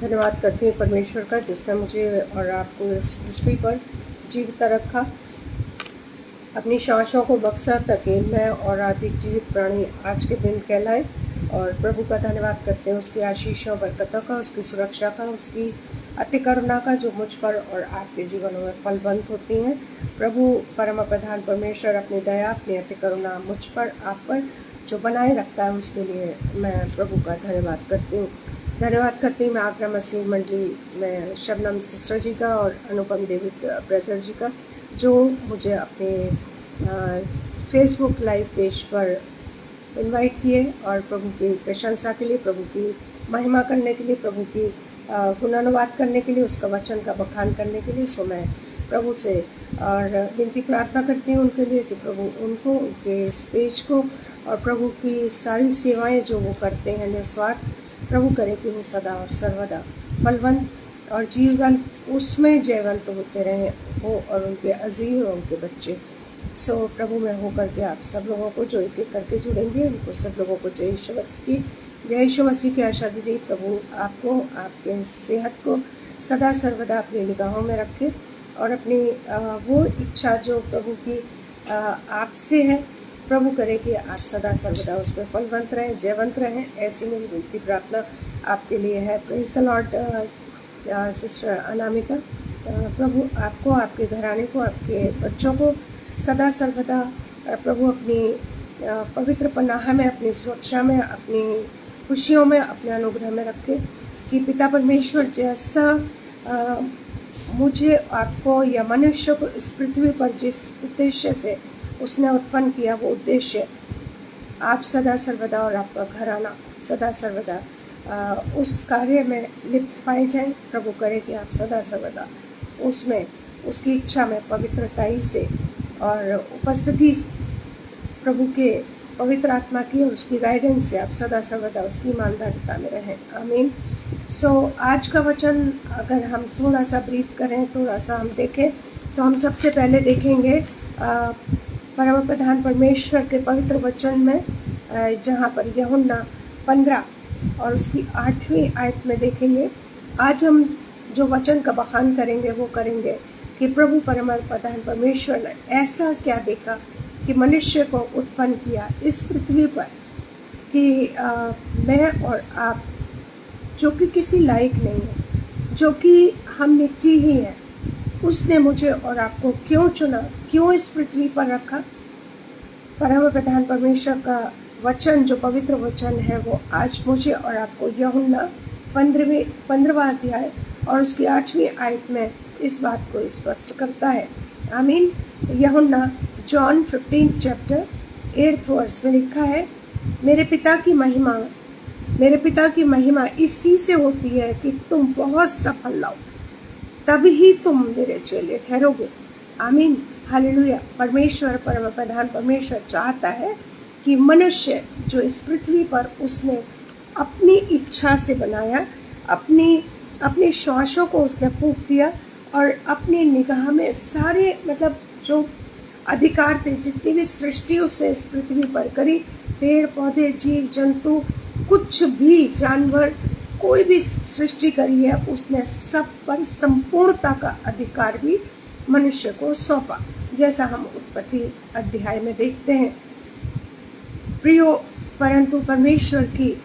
धन्यवाद करती हूँ परमेश्वर का जिसने मुझे और आपको इस पृथ्वी पर जीवित रखा, अपनी सांसों को बख्शा ताकि मैं और आप एक जीवित प्राणी आज के दिन कहलाए। और प्रभु का धन्यवाद करते हैं उसकी आशीषों बरकतों का, उसकी सुरक्षा का, उसकी अति करुणा का जो मुझ पर और आपके जीवनों में फलवंत होती हैं। प्रभु परम प्रधान परमेश्वर अपनी दया, अपनी अति करुणा मुझ पर, आप पर जो बनाए रखता है, उसके लिए मैं प्रभु का धन्यवाद करती हूँ। धन्यवाद करती हूँ मैं आगरा मसीह मंडली में शबनम सिस्टर जी का और अनुपम डेविड ब्रदर जी का, जो मुझे अपने फेसबुक लाइव पेज पर इनवाइट किए और प्रभु की प्रशंसा के लिए, प्रभु की महिमा करने के लिए, प्रभु की गुणानुवाद करने के लिए, उसका वचन का बखान करने के लिए। सो मैं प्रभु से और विनती प्रार्थना करती हूँ उनके लिए कि प्रभु उनको, उनके इस पेज को और प्रभु की सारी सेवाएं जो वो करते हैं निस्वार्थ, प्रभु करे कि वो सदा और सर्वदा फलवंत और जीवंत उसमें जयवंत होते रहे हो और उनके अजीज और उनके बच्चे। सो प्रभु में होकर के आप सब लोगों को जो एक एक करके जुड़ेंगे, उनको सब लोगों को जय यीशु मसीह की आशा दी। प्रभु आपको, आपके सेहत को सदा सर्वदा अपनी निगाहों में रखे और अपनी वो इच्छा जो प्रभु की आपसे है, प्रभु करे कि आप सदा सर्वदा उस पर फलवंत रहें, जयवंत रहें। ऐसी मेरी विनती प्रार्थना आपके लिए है। Praise the Lord sister Anamika. प्रभु आपको, आपके घराने को, आपके बच्चों को सदा सर्वदा प्रभु अपनी पवित्र पनाह में, अपनी सुरक्षा में, अपनी खुशियों में, अपने अनुग्रह में रखे कि पिता परमेश्वर जैसा मुझे, आपको या मनुष्य को इस पृथ्वी पर जिस उद्देश्य से उसने उत्पन्न किया, वो उद्देश्य आप सदा सर्वदा और आपका घराना सदा सर्वदा उस कार्य में लिप्त पाए जाएं। प्रभु करे कि आप सदा सर्वदा उसमें, उसकी इच्छा में पवित्रताई से और उपस्थिति प्रभु के पवित्र आत्मा की और उसकी गाइडेंस से आप सदा सर्वदा उसकी ईमानदारिता में रहें। आमीन। सो आज का वचन अगर हम थोड़ा सा ब्रीफ करें, थोड़ा सा हम देखें, तो हम सबसे पहले देखेंगे परम प्रधान परमेश्वर के पवित्र वचन में, जहाँ पर यूहन्ना 15 और उसकी 8वीं आयत में देखेंगे। आज हम जो वचन का बखान करेंगे वो करेंगे कि प्रभु परम प्रधान परमेश्वर ने ऐसा क्या देखा कि मनुष्य को उत्पन्न किया इस पृथ्वी पर कि मैं और आप, जो कि किसी लायक नहीं है, जो कि हम मिट्टी ही हैं, उसने मुझे और आपको क्यों चुना, क्यों इस पृथ्वी पर रखा। परम प्रधान परमेश्वर का वचन, जो पवित्र वचन है, वो आज मुझे और आपको यूहन्ना 15वां अध्याय और उसकी 8वीं आयत में इस बात को स्पष्ट करता है। आमीन। यूहन्ना जॉन 15 चैप्टर 8th वर्स में लिखा है, मेरे पिता की महिमा इसी से होती है कि तुम बहुत सफल लाओ, तभी तुम मेरे चेले ठहरोगे। आमीन। हालेलुया। परमेश्वर, परम प्रधान परमेश्वर चाहता है कि मनुष्य जो इस पृथ्वी पर उसने अपनी इच्छा से बनाया, अपनी श्वासों को उसने फूंक दिया और अपनी निगाह में सारे, मतलब जो अधिकार थे, जितनी भी सृष्टि उसने इस पृथ्वी पर करी, पेड़ पौधे, जीव जंतु, कुछ भी जानवर, कोई भी सृष्टि करी है, उसने सब पर संपूर्णता का अधिकार भी मनुष्य को सौंपा, जैसा हम उत्पत्ति अध्याय में देखते हैं। प्रियो, परंतु परमेश्वर की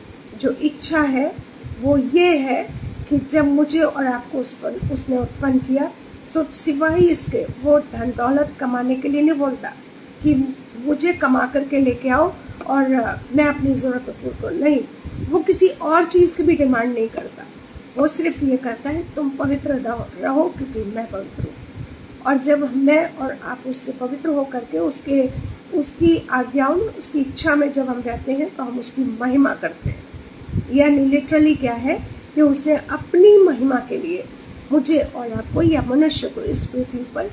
जो इच्छा है वो ये है कि जब मुझे और आपको उसने उत्पन्न किया, तो सिवाय इसके, वो धन दौलत कमाने के लिए नहीं बोलता कि मुझे कमा करके लेके आओ और मैं अपनी ज़रूरत पूरी, नहीं, वो किसी और चीज़ की भी डिमांड नहीं करता। वो सिर्फ ये करता है तुम पवित्र रहो क्योंकि मैं पवित्र हूँ। और जब मैं और आप उसके पवित्र हो करके उसकी आज्ञाओं में, उसकी इच्छा में जब हम रहते हैं, तो हम उसकी महिमा करते हैं। यानी लिटरली क्या है कि उसने अपनी महिमा के लिए मुझे और आपको या मनुष्य को इस पृथ्वी पर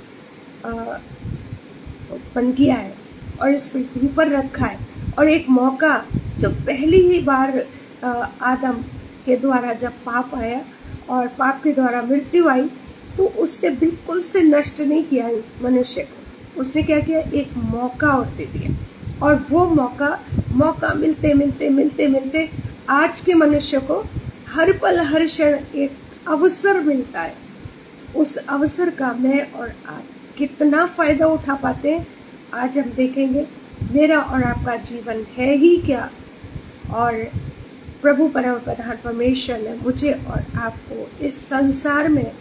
उत्पन्न किया है और इस पृथ्वी पर रखा है। और एक मौका, जब पहली ही बार आदम के द्वारा जब पाप आया और पाप के द्वारा मृत्यु आई, तो उसने बिल्कुल से नष्ट नहीं किया मनुष्य को। उसने क्या किया, एक मौका और दे दिया। और वो मौका मिलते मिलते आज के मनुष्य को हर पल हर क्षण एक अवसर मिलता है, उस अवसर का मैं और आप कितना फायदा उठा पाते हैं आज हम देखेंगे। मेरा और आपका जीवन है ही क्या, और प्रभु परम प्रधान परमेश्वर ने मुझे और आपको इस संसार में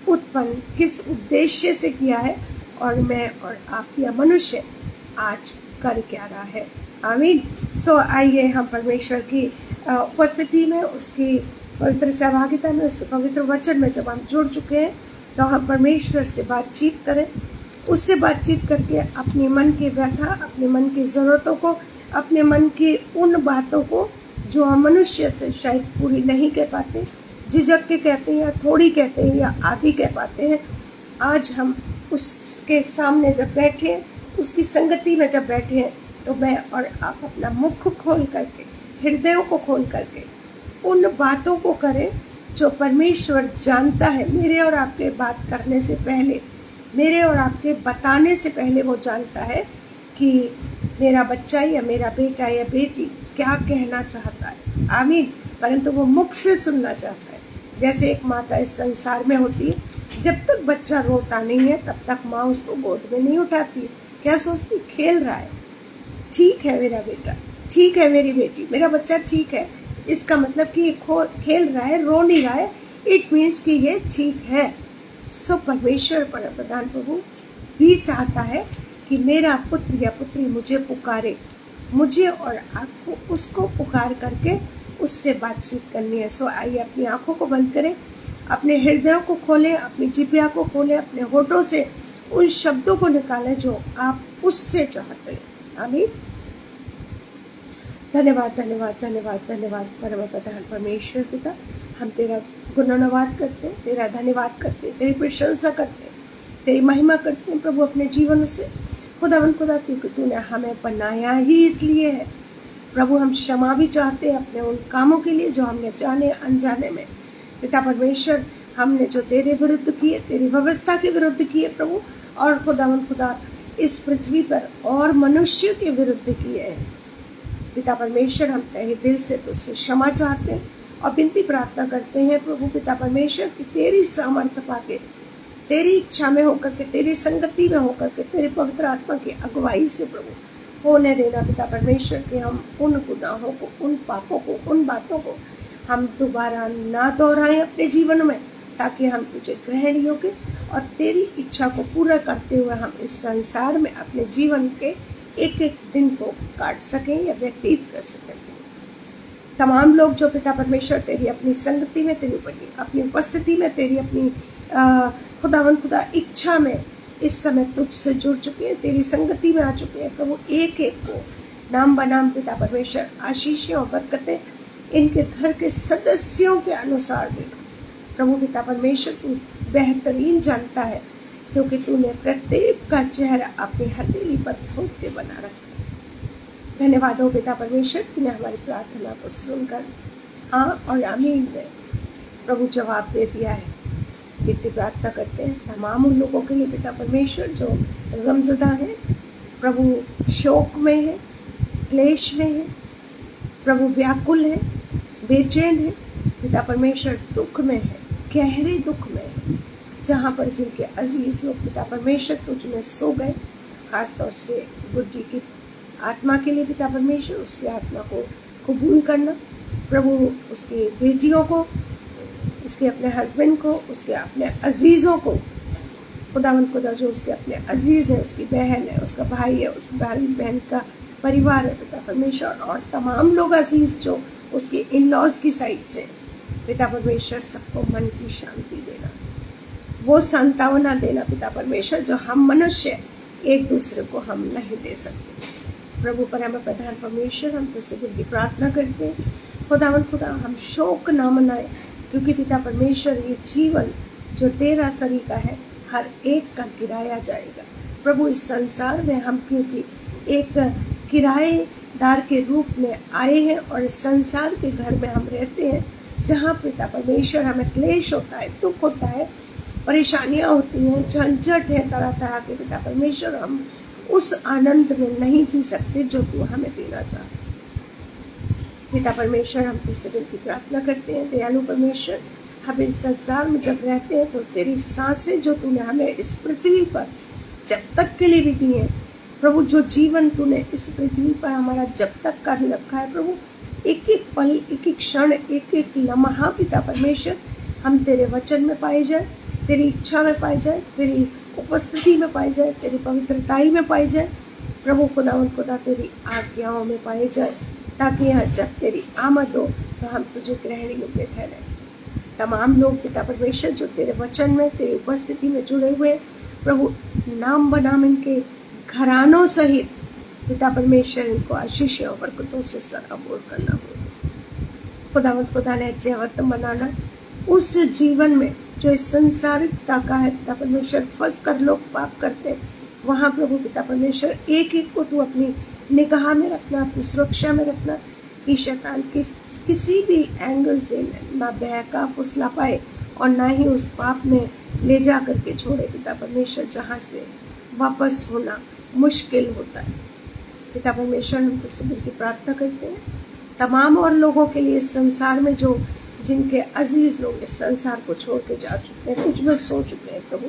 उत्पन्न किस उद्देश्य से किया है, और मैं और आप या मनुष्य आज कर क्या रहा है। आमीन। सो आइए हम परमेश्वर की उपस्थिति में, उसकी पवित्र सहभागिता में, उसके पवित्र वचन में जब हम जुड़ चुके हैं तो हम परमेश्वर से बातचीत करें। उससे बातचीत करके अपने मन की व्यथा, अपने मन की ज़रूरतों को, अपने मन की उन बातों को जो हम मनुष्य से शायद पूरी नहीं कह पाते, झिझक के कहते हैं या थोड़ी कहते हैं या आधी कह पाते हैं, आज हम उसके सामने जब बैठे हैं, उसकी संगति में जब बैठे हैं, तो मैं और आप अपना मुख खोल करके, हृदयों को खोल करके उन बातों को करें जो परमेश्वर जानता है। मेरे और आपके बात करने से पहले, मेरे और आपके बताने से पहले वो जानता है कि मेरा बच्चा या मेरा बेटा या बेटी क्या कहना चाहता है। आमीन। परंतु वो मुख से सुनना चाहता है। जैसे एक माता इस संसार में होती है, जब तक बच्चा रोता नहीं है तब तक माँ उसको गोद में नहीं उठाती है। क्या सोचती, खेल रहा है, ठीक है मेरा बेटा, ठीक है मेरी बेटी, मेरा बच्चा ठीक है, इसका मतलब कि ये खेल रहा है, रो नहीं रहा है, इट मीन्स कि ये ठीक है। सो परमेश्वर परम प्रधान प्रभु भी चाहता है कि मेरा पुत्र या पुत्री मुझे पुकारे, मुझे और आपको उसको पुकार करके उससे बातचीत करनी है। सो आइए अपनी आंखों को बंद करें, अपने हृदयों को खोलें, अपनी जिह्वा को खोलें, अपने होठों से उन शब्दों को निकालें जो आप उससे चाहते हैं। आमीन। धन्यवाद धन्यवाद धन्यवाद धन्यवाद परम प्रधान परमेश्वर पिता, हम तेरा गुणगान करते हैं, तेरा धन्यवाद करते हैं, तेरी प्रशंसा करते हैं, तेरी महिमा करते हैं प्रभु अपने जीवन से। खुदावंद खुदा, क्योंकि तूने हमें बनाया ही इसलिए है प्रभु। हम क्षमा भी चाहते हैं अपने उन कामों के लिए जो हमने जाने अनजाने में पिता परमेश्वर हमने जो तेरे विरुद्ध किए, तेरी व्यवस्था के विरुद्ध किए प्रभु, और खुदावंद खुदा इस पृथ्वी पर और मनुष्य के विरुद्ध किए हैं पिता परमेश्वर। हम तहे दिल से तुझसे क्षमा चाहते हैं और विनती प्रार्थना करते हैं प्रभु पिता परमेश्वर कि तेरी सामर्थ्य पाके, तेरी इच्छा में होकर के, तेरी संगति में होकर के, तेरे पवित्र आत्मा की अगुवाई से प्रभु होने देना पिता परमेश्वर कि हम उन गुनाहों को, उन पापों को, उन बातों को हम दोबारा ना दोहराएं अपने जीवन में, ताकि हम तुझे ग्रहण योग्य और तेरी इच्छा को पूरा करते हुए हम इस संसार में अपने जीवन के एक एक दिन को काट सकें या व्यतीत कर सकें। तमाम लोग जो पिता परमेश्वर तेरी अपनी संगति में, तेरी अपनी उपस्थिति में, तेरी अपनी खुदावंद खुदा इच्छा में इस समय तुझसे जुड़ चुके हैं, तेरी संगति में आ चुके हैं प्रभु, एक एक को नाम बनाम पिता परमेश्वर आशीषें और बरकतें इनके घर के सदस्यों के अनुसार दे प्रभु पिता परमेश्वर। तू बेहतरीन जानता है, क्योंकि तूने प्रत्येक का चेहरा अपनी हथेली पर ठोक के बना रखा। धन्यवाद हो पिता परमेश्वर, तूने हमारी प्रार्थना को सुनकर हाँ और आमीन में प्रभु जवाब दे दिया है। इतनी प्रार्थना करते हैं तमाम उन लोगों के लिए पिता परमेश्वर जो गमज़दा हैं प्रभु, शोक में है, क्लेश में है प्रभु, व्याकुल है, बेचैन है पिता परमेश्वर, दुख में है, गहरे दुख में है, जहाँ पर जिनके अजीज लोग पिता परमेश्वर तुझ में सो गए। खासतौर से गुज्जी की आत्मा के लिए पिता परमेश्वर, उसकी आत्मा को कबूल करना प्रभु, उसकी बेटियों को, उसके अपने हस्बैंड को, उसके अपने अजीज़ों को, खुदावंद खुदा जो उसके अपने अजीज़ है, उसकी बहन है, उसका भाई है, उसकी भाई बहन का परिवार है पिता परमेश्वर, और तमाम लोग अजीज़ जो उसके इन लॉज की साइड से पिता परमेश्वर, सबको मन की शांति देना, वो सांत्वना देना पिता परमेश्वर जो हम मनुष्य एक दूसरे को हम नहीं दे सकते प्रभु। परम प्रधान परमेश्वर, हम तुझसे विनती प्रार्थना करते हैं खुदावंद खुदा, हम शोक ना मनाए, क्योंकि पिता परमेश्वर ये जीवन जो तेरा सरीका है हर एक का किराया जाएगा प्रभु। इस संसार में हम क्योंकि एक किराएदार के रूप में आए हैं और इस संसार के घर में हम रहते हैं, जहाँ पिता परमेश्वर हमें क्लेश होता है, दुख होता है, परेशानियाँ होती हैं, झंझट है तरह तरह के पिता परमेश्वर, हम उस आनंद में नहीं जी सकते जो तू हमें देना चाहता। पिता परमेश्वर, हम तुझसे विनती प्रार्थना करते हैं, दयालु परमेश्वर, हम इस संसार में जब रहते हैं तो तेरी सांसें जो तूने हमें इस पृथ्वी पर जब तक के लिए भी दी है प्रभु, जो जीवन तूने इस पृथ्वी पर हमारा जब तक का भी रखा है प्रभु, एक एक पल, एक एक क्षण, एक एक लम्हा पिता परमेश्वर, हम तेरे वचन में पाए जाए, तेरी इच्छा में पाए जाए, तेरी उपस्थिति में पाए जाए, तेरी पवित्रताई में पाए जाए प्रभु खुदावंद खुदा, तेरी आज्ञाओं में पाए जाए, ताकि यहाँ जब तेरी आमद हो तो हम तुझे ग्रहण योग्य ठहरे। तमाम लोग पिता परमेश्वर जो तेरे वचन में, तेरी उपस्थिति में जुड़े हुए प्रभु, नाम बनाम इनके घरानों सहित पिता परमेश्वर, इनको आशीष और बरकतों से सराबोर करना हो। खुदावंद खुदा ने जयवंत बनाना उस जीवन में जो इस संसारिकता का है पिता परमेश्वर, फंस कर लोग पाप करते, वहाँ प्रभु पिता परमेश्वर एक एक को तू अपनी निगाह में रखना, अपनी सुरक्षा में रखना, कि शैतान किसी भी एंगल से ना बहका फुसला पाए और ना ही उस पाप में ले जा करके छोड़े पिता परमेश्वर, जहाँ से वापस होना मुश्किल होता है। पिता परमेश्वर, हम तुझसे विनती प्रार्थना करते हैं तमाम और लोगों के लिए इस संसार में जो जिनके अजीज लोग इस संसार को छोड़ के जा चुके हैं, कुछ भी सो चुके हैं प्रभु,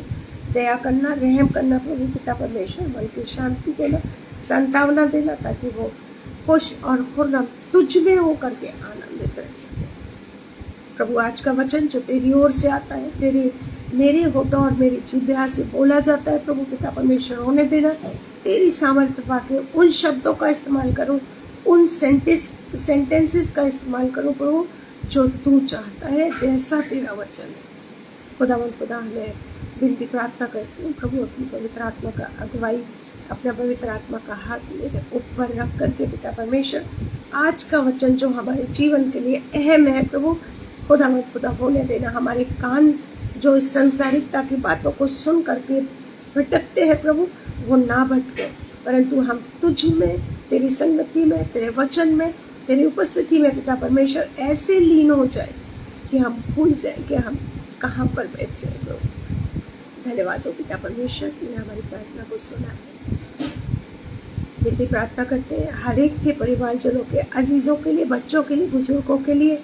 दया करना, रहम करना प्रभु पिता परमेश्वर, मन की शांति देना, सांत्वना देना, ताकि वो खुश और खुर्रम तुझ में होकर के आनंदित रह सके प्रभु। आज का वचन जो तेरी ओर से आता है, तेरे मेरे होठों और मेरी जिह्वा से बोला जाता है प्रभु पिता परमेश्वर, होने देना, तेरी सामर्थ्य पाके उन शब्दों का इस्तेमाल करो, उन सेंटेंसेस का इस्तेमाल करो प्रभु जो तू चाहता है, जैसा तेरा वचन है। खुदावंद खुदा, मैं विनती प्रार्थना करती हूँ प्रभु, अपनी पवित्र आत्मा का अगुवाई, अपना पवित्र आत्मा का हाथ मेरे ऊपर रख करके पिता परमेश्वर, आज का वचन जो हमारे जीवन के लिए अहम है प्रभु, खुदावंद खुदा होने देना। हमारे कान जो इस संसारिकता की बातों को सुन करके भटकते हैं प्रभु, वो ना भटके, परंतु हम तुझ में, तेरी संगति में, तेरे वचन में, तेरी उपस्थिति में पिता परमेश्वर ऐसे लीन हो जाए कि हम भूल जाए कि हम कहाँ पर बैठ जाए प्रभु। धन्यवाद हो पिता परमेश्वर, तूने हमारी प्रार्थना को सुना है। विनती प्रार्थना करते हैं हर एक के परिवारजनों के, अजीजों के लिए, बच्चों के लिए, बुजुर्गों के लिए,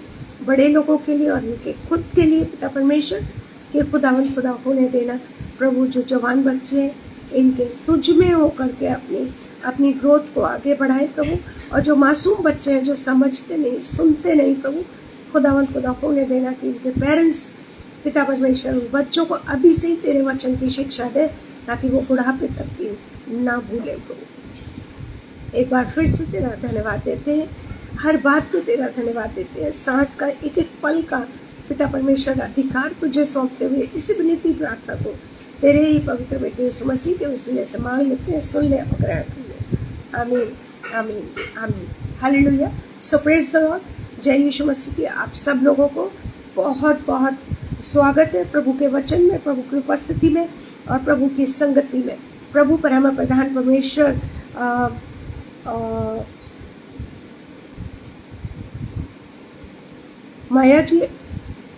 बड़े लोगों के लिए और उनके खुद के लिए पिता परमेश्वर, कि खुदावंद खुदा होने देना प्रभु, जो जवान बच्चे हैं इनके तुझ में होकर के अपनी ग्रोथ को आगे बढ़ाए प्रभु, और जो मासूम बच्चे हैं जो समझते नहीं, सुनते नहीं प्रभु, खुदावंद खुदा होने देना कि इनके पेरेंट्स पिता परमेश्वर उन बच्चों को अभी से ही तेरे वचन की शिक्षा दे, ताकि वो बुढ़ापे तक की ना भूले प्रभु। एक बार फिर से तेरा धन्यवाद देते हैं, हर बात को तेरा धन्यवाद देते हैं, सांस का एक एक पल का पिता परमेश्वर अधिकार तुझे सौंपते हुए इस विनती प्रार्थना को तेरे ही पवित्र बेटे यीशु मसीह के वसीले से मांग लेते हैं, सुन ले और ग्रहण कर ले। आमीन, आमीन, आमीन, hallelujah. So praise the Lord. जय यीशु मसीह की आप सब लोगों को बहुत बहुत स्वागत है प्रभु के वचन में, प्रभु की उपस्थिति में और प्रभु की संगति में। प्रभु परम प्रधान परमेश्वर माया जी,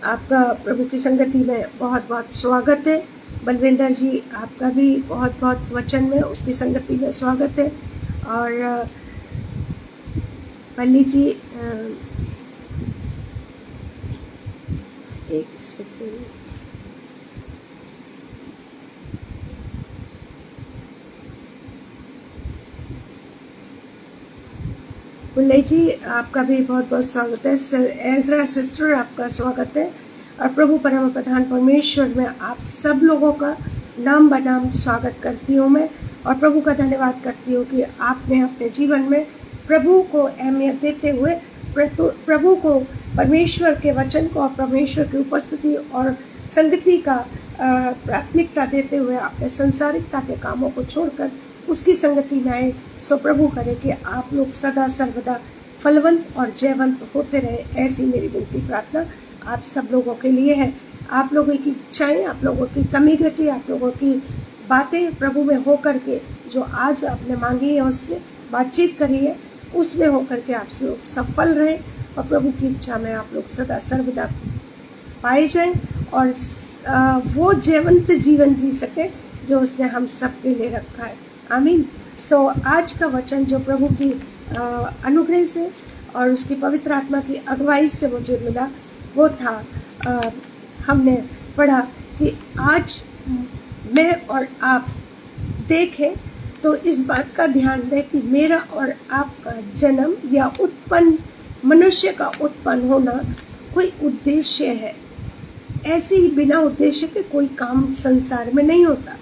आपका प्रभु की संगति में बहुत बहुत स्वागत है। बलविंदर जी, आपका भी बहुत बहुत वचन में, उसकी संगति में स्वागत है। और पल्ली जी, एक सेकेंड, पुल्ले जी, आपका भी बहुत बहुत स्वागत है। एजरा सिस्टर, आपका स्वागत है। और प्रभु परम प्रधान परमेश्वर में आप सब लोगों का नाम बनाम स्वागत करती हूँ मैं, और प्रभु का धन्यवाद करती हूँ कि आपने अपने जीवन में प्रभु को अहमियत देते हुए, प्रभु को, परमेश्वर के वचन को और परमेश्वर की उपस्थिति और संगति का प्राथमिकता देते हुए आपने संसारिकता के कामों को छोड़कर उसकी संगति में आए। सो प्रभु करे कि आप लोग सदा सर्वदा फलवंत और जयवंत होते रहे, ऐसी मेरी विनती प्रार्थना आप सब लोगों के लिए है। आप लोगों की इच्छाएं, आप लोगों की कमी घटी, आप लोगों की बातें प्रभु में होकर के जो आज आपने मांगी है, उससे बातचीत करी है, उसमें होकर के आप लोग सफल रहें और प्रभु की इच्छा में आप लोग सदा सर्वदा पाए जाएं और वो जयवंत जीवन जी सके जो उसने हम सब के लिए रखा है। आमीन। सो आज का वचन जो प्रभु की अनुग्रह से और उसकी पवित्र आत्मा की अगुवाई से मुझे मिला वो था, हमने पढ़ा कि आज मैं और आप देखें तो इस बात का ध्यान दें कि मेरा और आपका जन्म या उत्पन्न, मनुष्य का उत्पन्न होना कोई उद्देश्य है। ऐसे ही बिना उद्देश्य के कोई काम संसार में नहीं होता।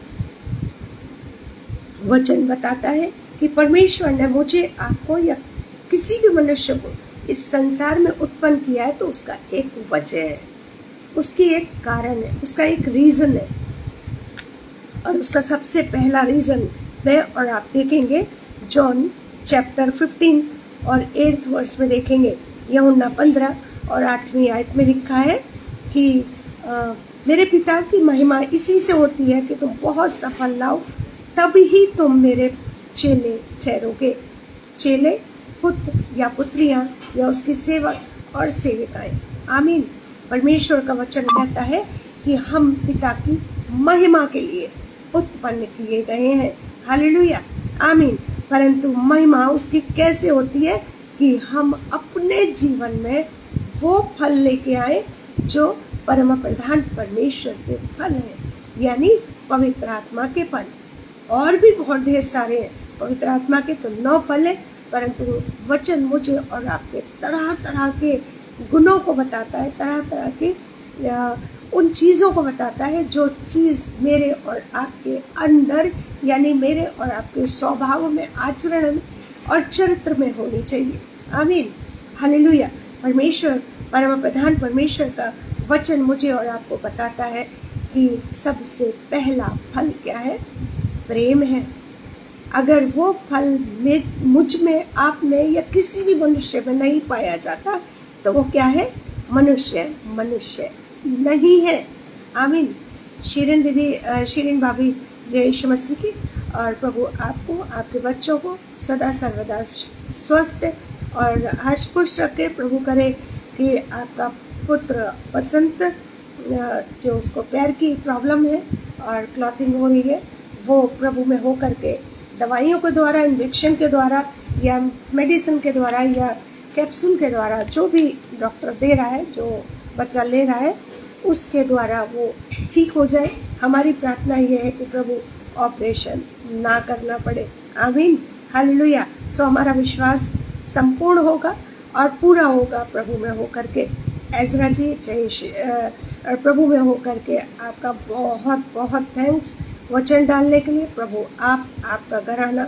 वचन बताता है कि परमेश्वर ने मुझे, आपको या किसी भी मनुष्य को इस संसार में उत्पन्न किया है तो उसका एक वजह है, उसकी एक कारण है, उसका एक रीजन है। और उसका सबसे पहला रीजन मैं और आप देखेंगे जॉन चैप्टर 15 और 8 वर्स में देखेंगे। यूहन्ना 15 और 8वीं आयत में लिखा है कि मेरे पिता की महिमा इसी से होती है कि तुम बहुत सफल लाओ, तब ही तुम मेरे चेले ठहरोगे। चेले पुत्र या पुत्रियां या उसकी सेवक और सेविकाएं। आमीन। परमेश्वर का वचन कहता है कि हम पिता की महिमा के लिए उत्पन्न किए गए हैं। हालेलुया, आमीन। परंतु महिमा उसकी कैसे होती है कि हम अपने जीवन में वो फल लेके आए जो परम प्रधान परमेश्वर के फल हैं, यानी पवित्र आत्मा के फल। और भी बहुत ढेर सारे हैं। पवित्र आत्मा के तो 9 फल हैं, परंतु वचन मुझे और आपके तरह तरह के गुणों को बताता है, तरह तरह के उन चीज़ों को बताता है जो चीज़ मेरे और आपके अंदर, यानी मेरे और आपके स्वभाव में, आचरण में और चरित्र में होनी चाहिए। आमीन, हालेलुया। परमेश्वर, परम प्रधान परमेश्वर का वचन मुझे और आपको बताता है कि सबसे पहला फल क्या है? प्रेम है। अगर वो फल मुझ में, आप में या किसी भी मनुष्य में नहीं पाया जाता तो वो क्या है? मनुष्य नहीं है। आमीन। शीरिन दीदी, शीरिन भाभी, जय यीशु मसीह की। और प्रभु आपको, आपके बच्चों को सदा सर्वदा स्वस्थ और हर्ष-पुष्ट रखे। प्रभु करे कि आपका पुत्र बसंत, जो उसको पैर की प्रॉब्लम है और क्लॉथिंग हो रही है, वो प्रभु में हो करके दवाइयों के द्वारा, इंजेक्शन के द्वारा या मेडिसिन के द्वारा या कैप्सूल के द्वारा, जो भी डॉक्टर दे रहा है, जो बच्चा ले रहा है, उसके द्वारा वो ठीक हो जाए। हमारी प्रार्थना ये है कि प्रभु ऑपरेशन ना करना पड़े। आमीन, हालेलुया। सो हमारा विश्वास संपूर्ण होगा और पूरा होगा प्रभु में हो करके। एजरा जी, प्रभु में हो करके आपका बहुत बहुत थैंक्स वचन डालने के लिए। प्रभु आपका घराना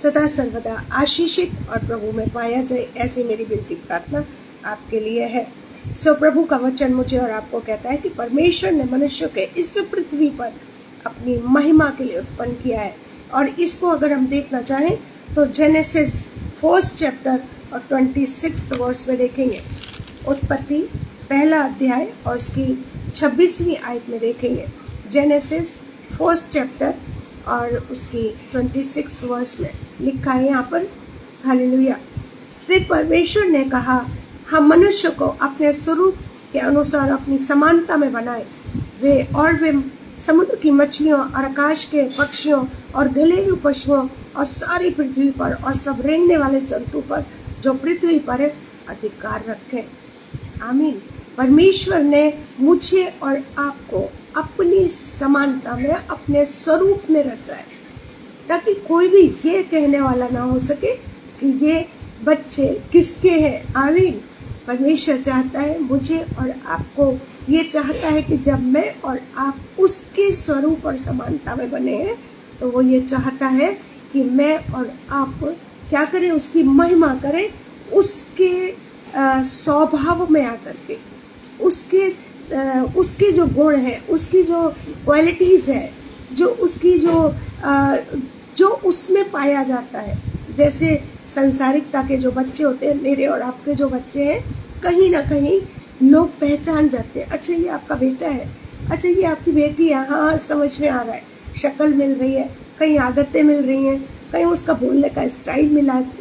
सदा सर्वदा आशीषित और प्रभु में पाया जाए, ऐसी मेरी विनती प्रार्थना आपके लिए है। सो प्रभु का वचन मुझे और आपको कहता है कि परमेश्वर ने मनुष्य के इस पृथ्वी पर अपनी महिमा के लिए उत्पन्न किया है। और इसको अगर हम देखना चाहें तो जेनेसिस 4 चैप्टर और 26 वर्स में देखेंगे। उत्पत्ति पहला अध्याय और उसकी 26वीं आयत में देखेंगे। जेनेसिस 4 चैप्टर और उसकी 26 वर्स में लिखा है यहाँ पर, हालेलुया। फिर परमेश्वर ने कहा, हम मनुष्य को अपने स्वरूप के अनुसार अपनी समानता में बनाए। वे समुद्र की मछलियों और आकाश के पक्षियों और घरेलू पशुओं और सारी पृथ्वी पर और सब रेंगने वाले जंतु पर जो पृथ्वी पर अधिकार रखें। आमीन। परमेश्वर ने मुझे और आपको अपनी समानता में, अपने स्वरूप में रचा है, ताकि कोई भी ये कहने वाला ना हो सके कि ये बच्चे किसके हैं। आमीन। परमेश्वर चाहता है मुझे और आपको, ये चाहता है कि जब मैं और आप उसके स्वरूप और समानता में बने हैं तो वो ये चाहता है कि मैं और आप क्या करें? उसकी महिमा करें, उसके स्वभाव में आकर के, उसके जो गुण हैं, उसकी जो क्वालिटीज़ है, जो उसकी जो उसमें पाया जाता है। जैसे संसारिकता के जो बच्चे होते हैं, मेरे और आपके जो बच्चे हैं, कहीं ना कहीं लोग पहचान जाते हैं। अच्छा, ये आपका बेटा है, अच्छा ये आपकी बेटी है, हाँ समझ में आ रहा है, शक्ल मिल रही है, कहीं आदतें मिल रही हैं, कहीं उसका बोलने का स्टाइल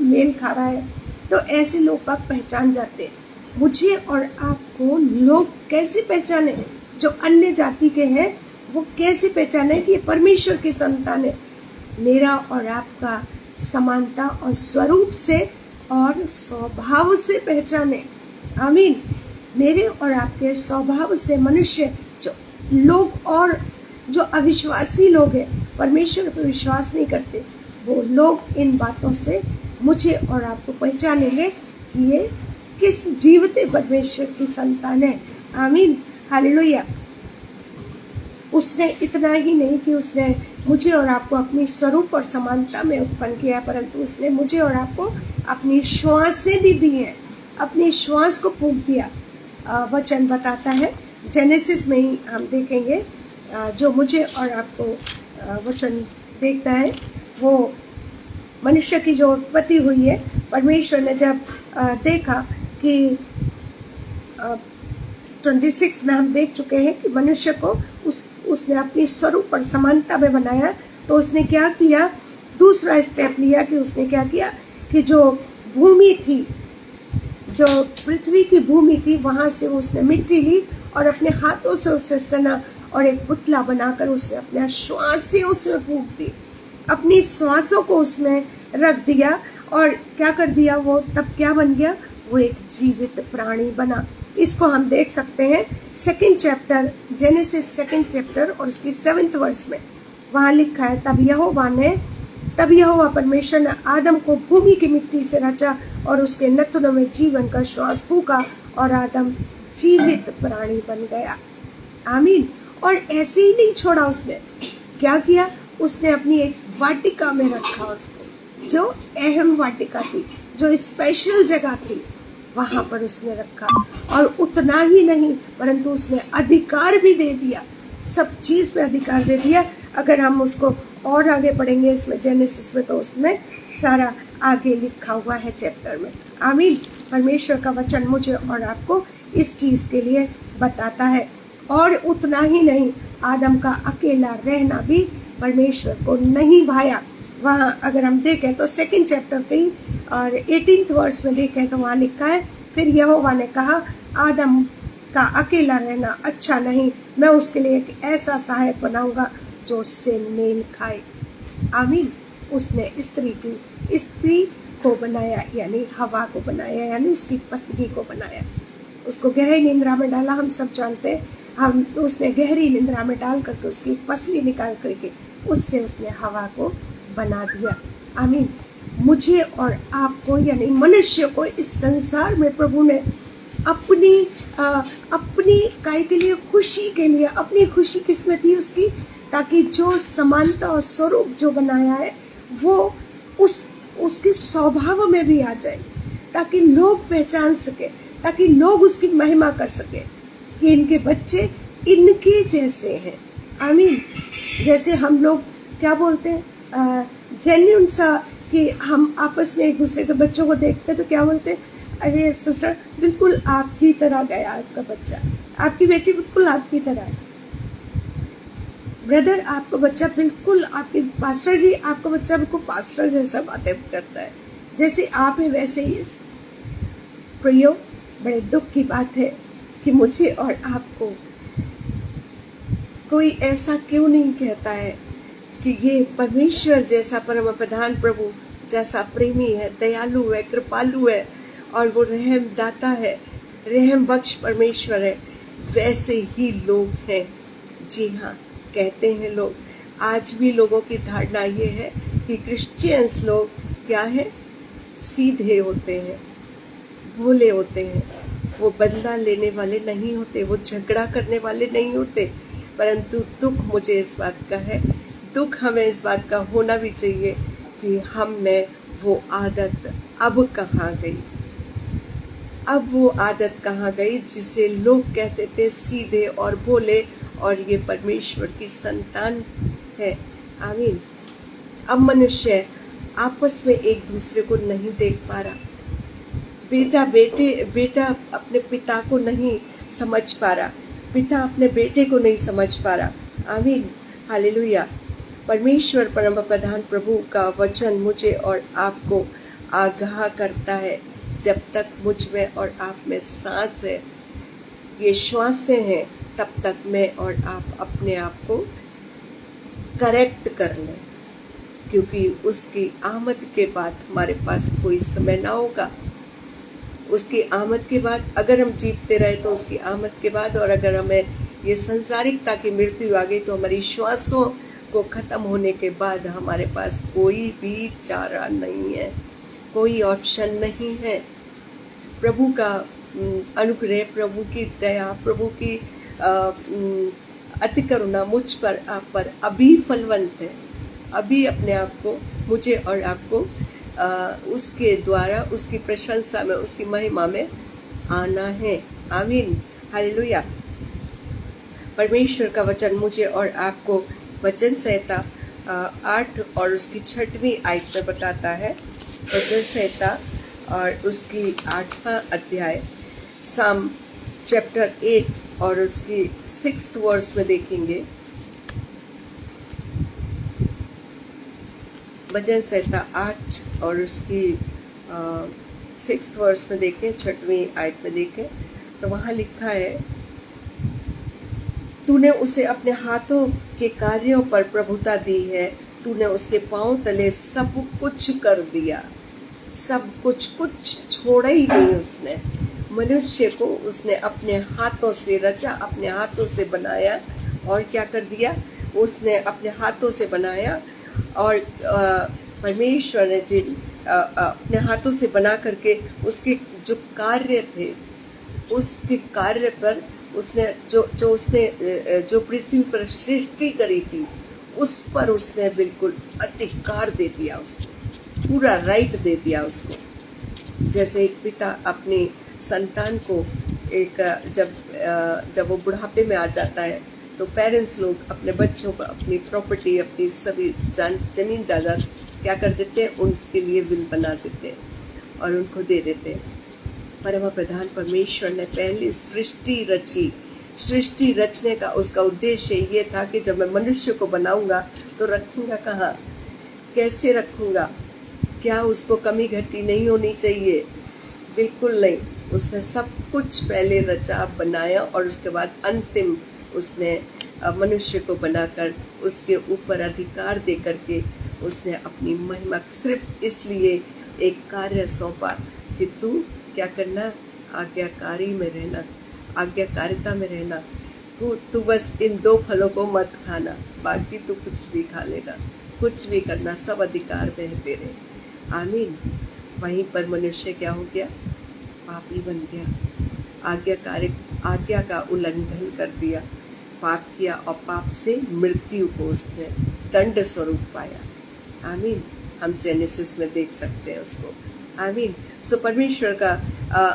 मेल खा रहा है, तो ऐसे लोग आप पहचान जाते हैं। मुझे और आपको लोग कैसे पहचाने? जो अन्य जाति के हैं वो कैसे पहचाने कि ये परमेश्वर की संतान है? मेरा और आपका समानता और स्वरूप से और स्वभाव से पहचाने। आमीन। मेरे और आपके स्वभाव से मनुष्य, जो लोग और जो अविश्वासी लोग हैं, परमेश्वर पर विश्वास नहीं करते, वो लोग इन बातों से मुझे और आपको पहचानेंगे कि ये किस जीवते परमेश्वर की संतान है। आमीन। हालेलुया। उसने इतना ही नहीं कि उसने मुझे और आपको अपनी स्वरूप और समानता में उत्पन्न किया, परंतु उसने मुझे और आपको अपनी श्वासें भी दी हैं, अपनी श्वास को फूंक दिया। वचन बताता है, जेनेसिस में ही हम देखेंगे, जो मुझे और आपको वचन देखना है, वो मनुष्य की जो उत्पत्ति हुई है, परमेश्वर ने जब देखा कि 26 में हम देख चुके हैं कि मनुष्य को उसने अपनी स्वरूप और समानता में बनाया, तो उसने क्या किया, दूसरा स्टेप लिया कि उसने क्या किया कि जो भूमि थी, जो पृथ्वी की भूमि थी, वहाँ से उसने मिट्टी ली और अपने हाथों से उसे सना और एक पुतला बनाकर उसने अपने श्वास से उसमें फूंक दी, अपनी श्वासों को उसमें रख दिया और क्या कर दिया, वो तब क्या बन गया, वो एक जीवित प्राणी बना। इसको हम देख सकते हैं 2nd chapter, genesis 2nd chapter और उसकी 7th वर्स में। वहाँ लिखा है, तब यहोवा परमेश्वर ने आदम को भूमि की मिट्टी से रचा और उसके नथनों में जीवन का श्वास फूका और आदम जीवित प्राणी बन गया। आमीन। और ऐसे ही नहीं छोड़ा, उसने क्या किया, उसने अपनी एक वाटिका में रखा उसको, जो अहम वाटिका थी, जो स्पेशल जगह थी, वहां पर उसने रखा। और उतना ही नहीं, परंतु उसने अधिकार भी दे दिया, सब चीज पे अधिकार दे दिया। अगर हम उसको और आगे पढ़ेंगे इसमें जेनेसिस में, तो उसमें सारा आगे लिखा हुआ है चैप्टर में। आमीन। परमेश्वर का वचन मुझे और आपको इस चीज के लिए बताता है। और उतना ही नहीं, आदम का अकेला रहना भी परमेश्वर को नहीं भाया। वहाँ अगर हम देखें तो 2nd चैप्टर पे और 18th वर्स में देखें तो वहाँ लिखा है, फिर यहोवा ने कहा, आदम का अकेला रहना अच्छा नहीं, मैं उसके लिए एक ऐसा सहायक बनाऊंगा जो उससे मेल खाए। आमीन। उसने स्त्री को बनाया, यानी हवा को बनाया, यानी उसकी पत्नी को बनाया, उसको गहरी निंद्रा में डाला। हम सब जानते हैं, उसने गहरी निंद्रा में डाल करके उसकी पसली निकाल करके उससे उसने हवा को बना दिया। आमीन। मुझे और आपको, यानी मनुष्य को, इस संसार में प्रभु ने अपनी काय के लिए, खुशी के लिए, अपनी खुशी किसमें थी उसकी, ताकि जो समानता और स्वरूप जो बनाया है वो उसके स्वभाव में भी आ जाए, ताकि लोग पहचान सके, ताकि लोग उसकी महिमा कर सके कि इनके बच्चे इनके जैसे हैं। आमीन। जैसे हम लोग क्या बोलते हैं, जेन्युइन सा, कि हम आपस में एक दूसरे के बच्चों को देखते हैं तो क्या बोलते हैं, अरे सिस्टर बिल्कुल आपकी तरह गया आपका बच्चा, आपकी बेटी बिल्कुल आपकी तरह, ब्रदर आपका बच्चा बिल्कुल आपके, पास्टर जी आपका बच्चा बिल्कुल पास्टर जैसा बातें करता है, जैसे आप है वैसे ही। प्रियो, बड़े दुख की बात है कि मुझे और आपको कोई ऐसा क्यों नहीं कहता है कि ये परमेश्वर जैसा परम प्रधान प्रभु जैसा प्रेमी है, दयालु है, कृपालु है और वो रहम दाता है, रहम बख्श परमेश्वर है, वैसे ही लोग हैं। जी हाँ, कहते हैं लोग, आज भी लोगों की धारणा ये है कि क्रिश्चियंस लोग क्या है, सीधे होते हैं, भोले होते हैं, वो बदला लेने वाले नहीं होते, वो झगड़ा करने वाले नहीं होते। परंतु दुख मुझे इस बात का है, दुख हमें इस बात का होना भी चाहिए कि हम में वो आदत अब कहाँ गई, अब वो आदत कहाँ गई जिसे लोग कहते थे सीधे और भोले, और ये परमेश्वर की संतान है। आमीन। अब मनुष्य आपस में एक दूसरे को नहीं देख पा रहा, बेटा अपने पिता को नहीं समझ पा रहा, पिता अपने बेटे को नहीं समझ पा रहा। आमीन। हालेलुया। परमेश्वर परम प्रधान प्रभु का वचन मुझे और आपको आगाह करता है, जब तक मुझ में और आप में सांस है, ये श्वासें हैं, तब तक मैं और आप अपने आप को करेक्ट कर लें, क्योंकि उसकी आमद के बाद हमारे पास कोई समय ना होगा। उसकी आमद के बाद अगर हम जीतते रहे तो उसकी आमद के बाद, और अगर हमें ये संसारिकता की मृत्यु आ गई तो हमारी श्वासों को ख़त्म होने के बाद हमारे पास कोई भी चारा नहीं है, कोई ऑप्शन नहीं है। प्रभु का अनुग्रह, प्रभु की दया, प्रभु की अति करुणा मुझ पर, आप पर अभी फलवंत है। अभी अपने आप को, मुझे और आपको उसके द्वारा, उसकी प्रशंसा में, उसकी महिमा में आना है। आमीन, हालेलुया। परमेश्वर का वचन मुझे और आपको वचन संहिता 8 और उसकी 6वीं आयत में बताता है। वचन संहिता और उसकी 8वां अध्याय, साम चैप्टर 8 और उसकी 6th वर्स में देखेंगे। वचन संहिता 8 और उसकी 6th वर्स में देखें, 6वीं आयत में देखें, तो वहाँ लिखा है, तूने उसे अपने हाथों के कार्यों पर प्रभुता दी है, तूने उसके पांव तले सब कुछ कर दिया। सब कुछ, कुछ छोड़ा ही नहीं उसने। मनुष्य को उसने अपने हाथों से रचा, अपने हाथों से बनाया, और क्या कर दिया, उसने अपने हाथों से बनाया। और परमेश्वर ने जिन अपने हाथों से बना करके उसके जो कार्य थे, उसके कार्य पर उसने जो पृथ्वी पर सृष्टि करी थी, उस पर उसने बिल्कुल अधिकार दे दिया, उसको पूरा राइट दे दिया उसको। जैसे एक पिता अपनी संतान को जब वो बुढ़ापे में आ जाता है तो पेरेंट्स लोग अपने बच्चों को अपनी प्रॉपर्टी, अपनी सभी जमीन जायदाद क्या कर देते हैं, उनके लिए विल बना देते हैं और उनको दे देते हैं। परम प्रधान परमेश्वर ने पहली सृष्टि रची। सृष्टि रचने का उसका उद्देश्य ये था कि जब मैं मनुष्य को बनाऊंगा तो रखूंगा कहाँ, कैसे रखूंगा, क्या उसको कमी घटी नहीं होनी चाहिए, बिल्कुल नहीं। उसने सब कुछ पहले रचा, बनाया, और उसके बाद अंतिम उसने मनुष्य को बनाकर उसके ऊपर अधिकार दे करके उसने अपनी महिमा, सिर्फ इसलिए एक कार्य सौंपा कि तू क्या करना, आज्ञाकारी में रहना, आज्ञाकारिता में रहना। तू बस इन 2 फलों को मत खाना, बाकी तू कुछ भी खा लेना, कुछ भी करना, सब अधिकार में है तेरे। आमीन। वहीं पर मनुष्य क्या हो गया, पापी बन गया, आज्ञा का उल्लंघन कर दिया, पाप किया, और पाप से मृत्यु को उसने दंड स्वरूप पाया। आमीन। हम जेनेसिस में देख सकते हैं उसको। आमीन। सो परमेश्वर का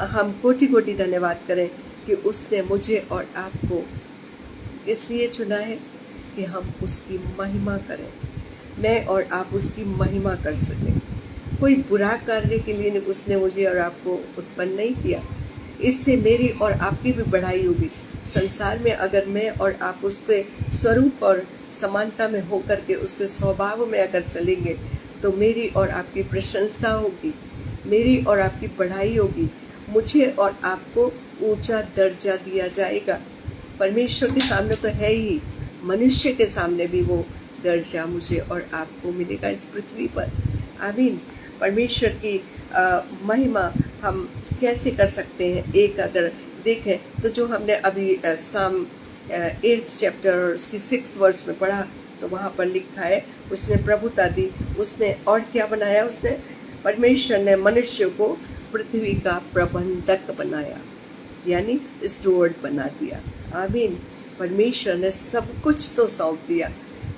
हम कोटि कोटि धन्यवाद करें कि उसने मुझे और आपको इसलिए चुना है कि हम उसकी महिमा करें, मैं और आप उसकी महिमा कर सकें। कोई बुरा कार्य के लिए उसने मुझे और आपको उत्पन्न नहीं किया। इससे मेरी और आपकी भी बढ़ाई होगी। संसार में अगर मैं और आप उसके स्वरूप और समानता में होकर के उसके स्वभाव में अगर चलेंगे तो मेरी और आपकी प्रशंसा होगी, मेरी और आपकी बढ़ाई होगी। मुझे और आपको ऊंचा दर्जा दिया जाएगा। परमेश्वर के सामने तो है ही, मनुष्य के सामने भी वो दर्जा मुझे और आपको मिलेगा इस पृथ्वी पर। आमीन। परमेश्वर की महिमा हम कैसे कर सकते हैं? एक अगर देखें तो जो हमने अभी साम 8th चैप्टर और उसकी 6th वर्स में पढ़ा, तो वहाँ पर लिखा है उसने प्रभुता दी, उसने और क्या बनाया, उसने परमेश्वर ने मनुष्य को पृथ्वी का प्रबंधक बनाया, यानी स्टुअर्ड बना दिया। आमीन। परमेश्वर ने सब कुछ तो सौंप दिया,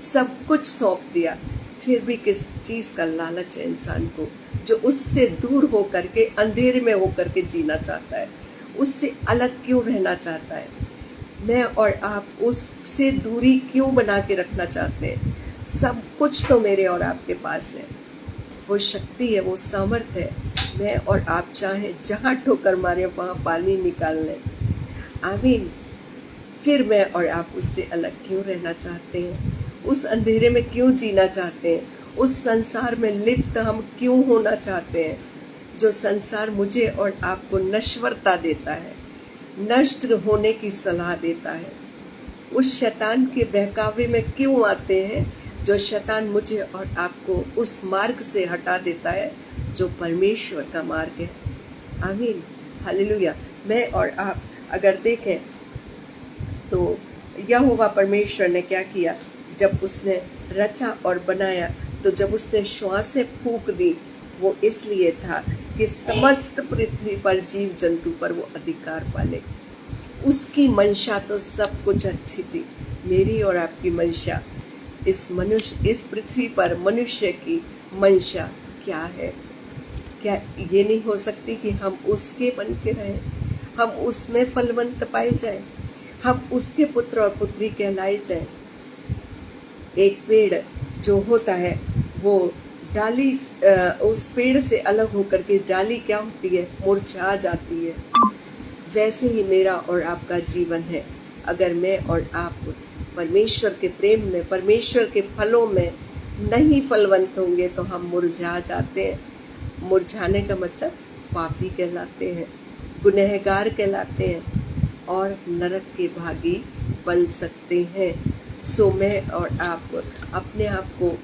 सब कुछ सौंप दिया, फिर भी किस चीज़ का लालच है इंसान को, जो उससे दूर होकर के, अंधेरे में होकर के जीना चाहता है, उससे अलग क्यों रहना चाहता है? मैं और आप उससे दूरी क्यों बना के रखना चाहते हैं? सब कुछ तो मेरे और आपके पास है, वो शक्ति है, वो सामर्थ्य है। मैं और आप चाहें जहाँ ठोकर मारे वहाँ पानी निकाल लें। आमीन। फिर मैं और आप उससे अलग क्यों रहना चाहते हैं? उस अंधेरे में क्यों जीना चाहते हैं? उस संसार में लिप्त हम क्यों होना चाहते हैं? जो संसार मुझे और आपको नश्वरता देता है, नष्ट होने की सलाह देता है, उस शैतान के बहकावे में क्यों आते हैं? जो शैतान मुझे और आपको उस मार्ग से हटा देता है जो परमेश्वर का मार्ग है। आमीन, हालेलुया। मैं और आप अगर देखें तो यहोवा परमेश्वर ने क्या किया, जब उसने रचा और बनाया, तो जब उसने श्वासें फूंक दी, वो इसलिए था कि समस्त पृथ्वी पर जीव जंतु पर वो अधिकार पाले। उसकी मंशा तो सब कुछ अच्छी थी। मेरी और आपकी मंशा, इस पृथ्वी पर मनुष्य की मंशा क्या है? क्या ये नहीं हो सकती कि हम उसके बन के रहें, हम उसमें फलवंत पाए जाएं, हम उसके पुत्र और पुत्री कहलाए जाएं। एक पेड़ जो होता है वो डाली, उस पेड़ से अलग होकर के डाली क्या होती है? मुरझा जाती है। वैसे ही मेरा और आपका जीवन है। अगर मैं और आप परमेश्वर के प्रेम में, परमेश्वर के फलों में नहीं फलवंत होंगे तो हम मुरझा जाते हैं। मुरझाने का मतलब पापी कहलाते हैं, गुनहगार कहलाते हैं और नरक के भागी बन सकते हैं। सो मैं और आप अपने आप को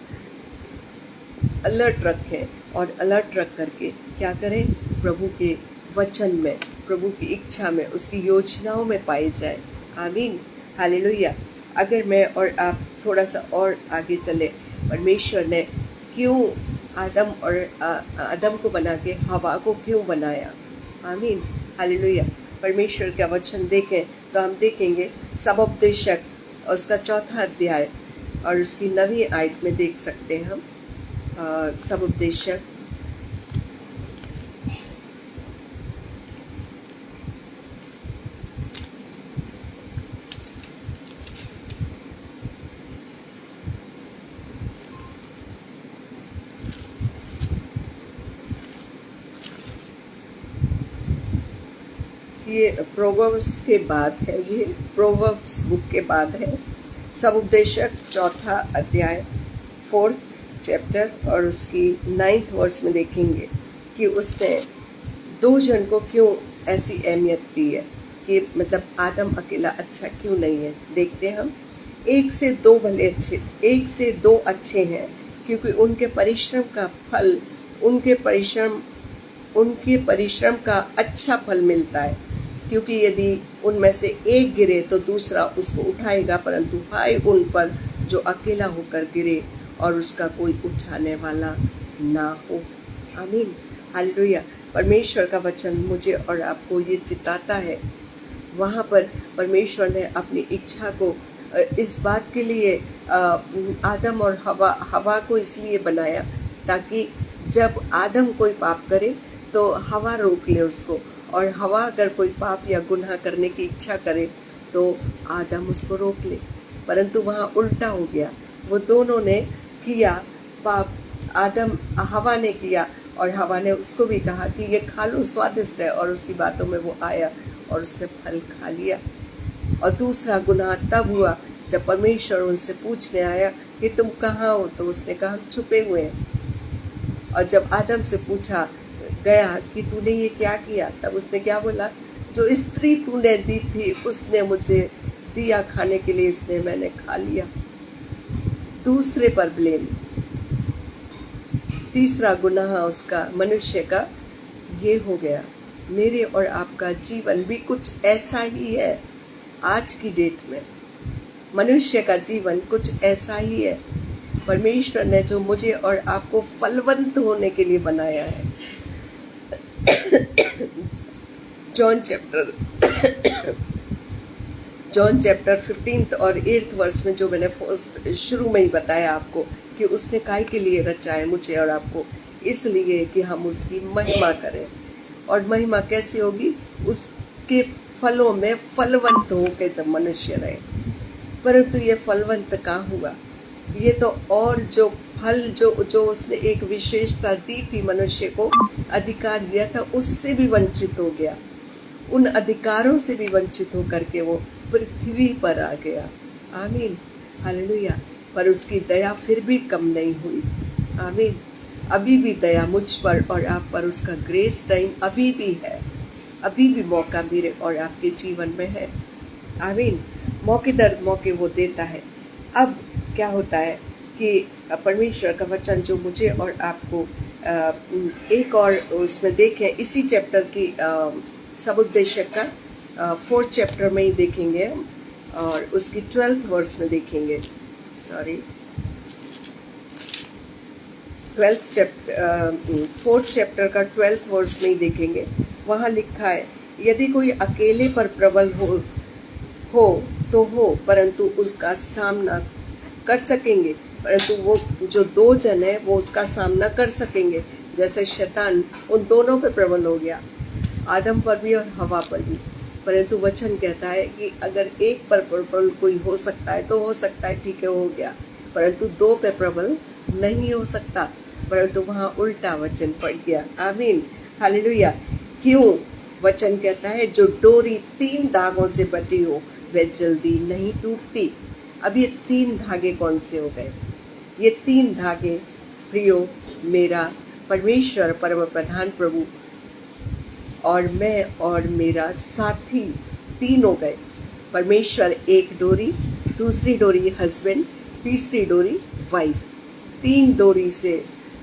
अलर्ट रखें और अलर्ट रख करके क्या करें? प्रभु के वचन में, प्रभु की इच्छा में, उसकी योजनाओं में पाए जाए। आमीन, हालेलुया। अगर मैं और आप थोड़ा सा और आगे चले, परमेश्वर ने क्यों आदम को बना के हवा को क्यों बनाया? आमीन, हालेलुया। परमेश्वर का वचन देखें तो हम देखेंगे सबोपदेशक और उसका 4था अध्याय और उसकी 9वीं आयत में देख सकते हैं हम। सबोपदेशक ये प्रोवर्ब्स के बाद है, ये प्रोवर्ब्स बुक के बाद है। सबोपदेशक 4था अध्याय 4th चैप्टर और उसकी 9th वर्स में देखेंगे कि उसने 2 जन को क्यों ऐसी अहमियत दी है, कि मतलब आदम अकेला अच्छा क्यों नहीं है। देखते हैं हम। 1 से 2 भले अच्छे, 1 से 2 अच्छे हैं क्योंकि उनके परिश्रम का फल, उनके परिश्रम का अच्छा फल मिलता है। क्योंकि यदि उनमें से एक गिरे तो दूसरा उसको उठाएगा, परंतु हाय उन पर जो अकेला होकर गिरे और उसका कोई उठाने वाला ना हो। आमीन, हालेलुया। परमेश्वर का वचन मुझे और आपको ये चिताता है। वहाँ पर परमेश्वर ने अपनी इच्छा को इस बात के लिए आदम और हवा को इसलिए बनाया ताकि जब आदम कोई पाप करे तो हवा रोक ले उसको, और हवा अगर कोई पाप या गुनाह करने की इच्छा करे तो आदम उसको रोक ले। परंतु वहाँ उल्टा हो गया, वो दोनों ने किया पाप। हवा ने किया और हवा ने उसको भी कहा कि ये खा लो, स्वादिष्ट है, और उसकी बातों में वो आया और उसने फल खा लिया। और दूसरा गुनाह तब हुआ जब परमेश्वर उनसे पूछने आया कि तुम कहाँ हो, तो उसने कहा हम छुपे हुए हैं। और जब आदम से पूछा गया कि तूने ये क्या किया, तब उसने क्या बोला? जो स्त्री तूने दी थी उसने मुझे दिया खाने के लिए, इसलिए मैंने खा लिया। दूसरे पर ब्लेम। तीसरा गुनाह उसका, मनुष्य का, ये हो गया। मेरे और आपका जीवन भी कुछ ऐसा ही है। आज की डेट में मनुष्य का जीवन कुछ ऐसा ही है। परमेश्वर ने जो मुझे और आपको फलवंत होने के लिए बनाया है। जॉन चैप्टर 15 और 8th वर्स में, जो मैंने फर्स्ट शुरू में ही बताया आपको कि उसने काय के लिए रचा है मुझे और आपको, इसलिए कि हम उसकी महिमा करें। और महिमा कैसी होगी? उसके फलों में फलवंत होकर जब मनुष्य रहे। परंतु ये फलवंत कहाँ हुआ? ये तो और जो फल जो उसने एक विशेषता दी थी मनुष्य को, अधिकार दिया था, उससे भी वंचित हो गया। उन अधिकारों से भी वंचित होकर के वो पृथ्वी पर आ गया। आमीन, हालेलुया। पर उसकी दया फिर भी कम नहीं हुई। आमीन। अभी भी दया मुझ पर और आप पर, उसका ग्रेस टाइम अभी भी है। अभी भी मौका मेरे और आपके जीवन में है। आमीन। मौके दर मौके वो देता है। अब क्या होता है कि परमेश्वर का वचन जो मुझे और आपको एक और उसमें देखें, इसी चैप्टर की समुद्देशक का 4th चैप्टर में ही देखेंगे और उसकी 12th वर्स में देखेंगे। Sorry, 12th chapter 4th chapter का 12th वर्स में ही देखेंगे। वहाँ लिखा है, यदि कोई अकेले पर प्रबल हो तो हो, परंतु उसका सामना कर सकेंगे। परंतु वो जो 2 जन है वो उसका सामना कर सकेंगे। जैसे शैतान उन दोनों पे प्रबल हो गया, आदम पर भी और हवा पर भी। परंतु वचन कहता है कि अगर एक पर प्रबल कोई हो सकता है तो हो सकता है, ठीक है, हो गया, परंतु 2 पे प्रबल नहीं हो सकता। परंतु वहाँ उल्टा वचन पड़ गया। आमीन, हालेलुया। क्यों? वचन कहता है जो डोरी 3 धागों से बटी हो वह जल्दी नहीं टूटती। अब ये 3 धागे कौन से हो गए? ये 3 धागे प्रियो, मेरा परमेश्वर परम प्रधान प्रभु और मैं और मेरा साथी 3 हो गए। परमेश्वर एक डोरी, दूसरी डोरी हस्बैंड, तीसरी डोरी वाइफ। 3 डोरी से,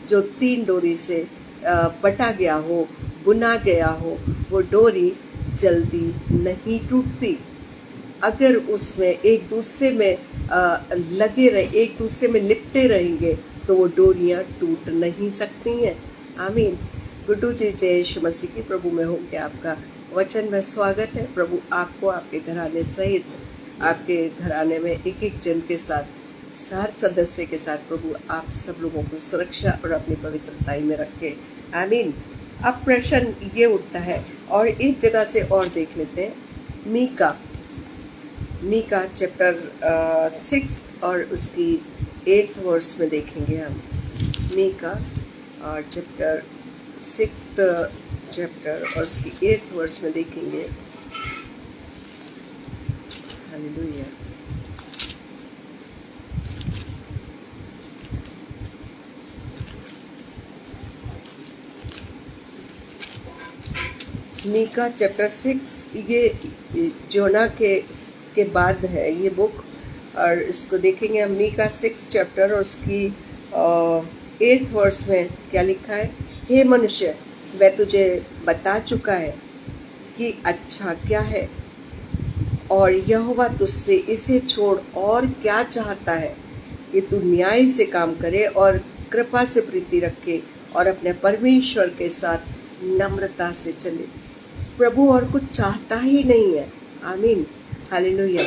जो 3 डोरी से बटा गया हो, बुना गया हो, वो डोरी जल्दी नहीं टूटती। अगर उसमें एक दूसरे में लगे रहे, एक दूसरे में लिपटे रहेंगे तो वो डोरियां टूट नहीं सकती हैं। आमीन। गुड्डू जी, जय यीशु मसीह की प्रभु में हो के आपका वचन में स्वागत है। प्रभु आपको, आपके घराने सहित, आपके घराने में एक एक जन के साथ, हर सदस्य के साथ प्रभु आप सब लोगों को सुरक्षा और अपनी पवित्रताई में रखे। आमीन। अब प्रश्न ये उठता है, और एक जगह से और देख लेते हैं, मीका चैप्टर 6 और उसकी 8th वर्स में देखेंगे हम। मीका और चैप्टर 6th चैप्टर और उसकी 8th वर्स में देखेंगे। हालेलुया। मीका चैप्टर 6, ये जोना के बाद है ये बुक, और इसको देखेंगे हम। मीका 6 चैप्टर और उसकी 8th वर्स में क्या लिखा है? हे मनुष्य, वह तुझे बता चुका है कि अच्छा क्या है, और यहोवा तुझसे इसे छोड़ और क्या चाहता है कि तू न्याय से काम करे और कृपा से प्रीति रखे और अपने परमेश्वर के साथ नम्रता से चले। प्रभु और कुछ चाहता ही नहीं है। आमीन, हालेलुया।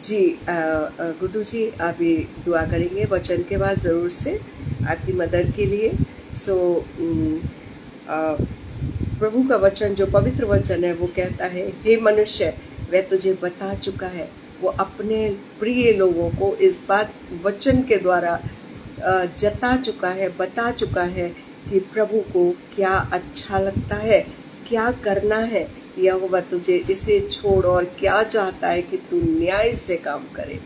जी, गुड्डू जी आप भी दुआ करेंगे वचन के बाद ज़रूर से आपकी मदद के लिए। सो प्रभु का वचन, जो पवित्र वचन है, वो कहता है, हे मनुष्य, वह तुझे बता चुका है। वो अपने प्रिय लोगों को इस बात वचन के द्वारा जता चुका है, बता चुका है कि प्रभु को क्या अच्छा लगता है, क्या करना है। यहोवा तुझे इसे छोड़ और क्या चाहता है कि तू न्याय से काम करे,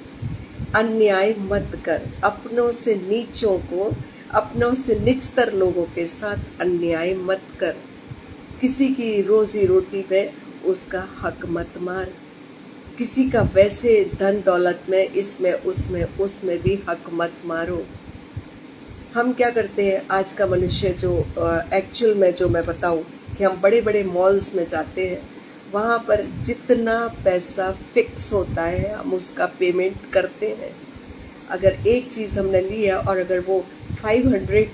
अन्याय मत कर। अपनों से नीचों को, अपनों से निचतर लोगों के साथ अन्याय मत कर। किसी की रोजी रोटी में उसका हक मत मार। किसी का वैसे धन दौलत में, इसमें उसमें भी हक मत मारो। हम क्या करते हैं आज का मनुष्य, जो एक्चुअल में जो मैं बताऊं कि हम बड़े बड़े मॉल्स में जाते हैं, वहाँ पर जितना पैसा फिक्स होता है हम उसका पेमेंट करते हैं। अगर एक चीज़ हमने लिया और अगर वो 500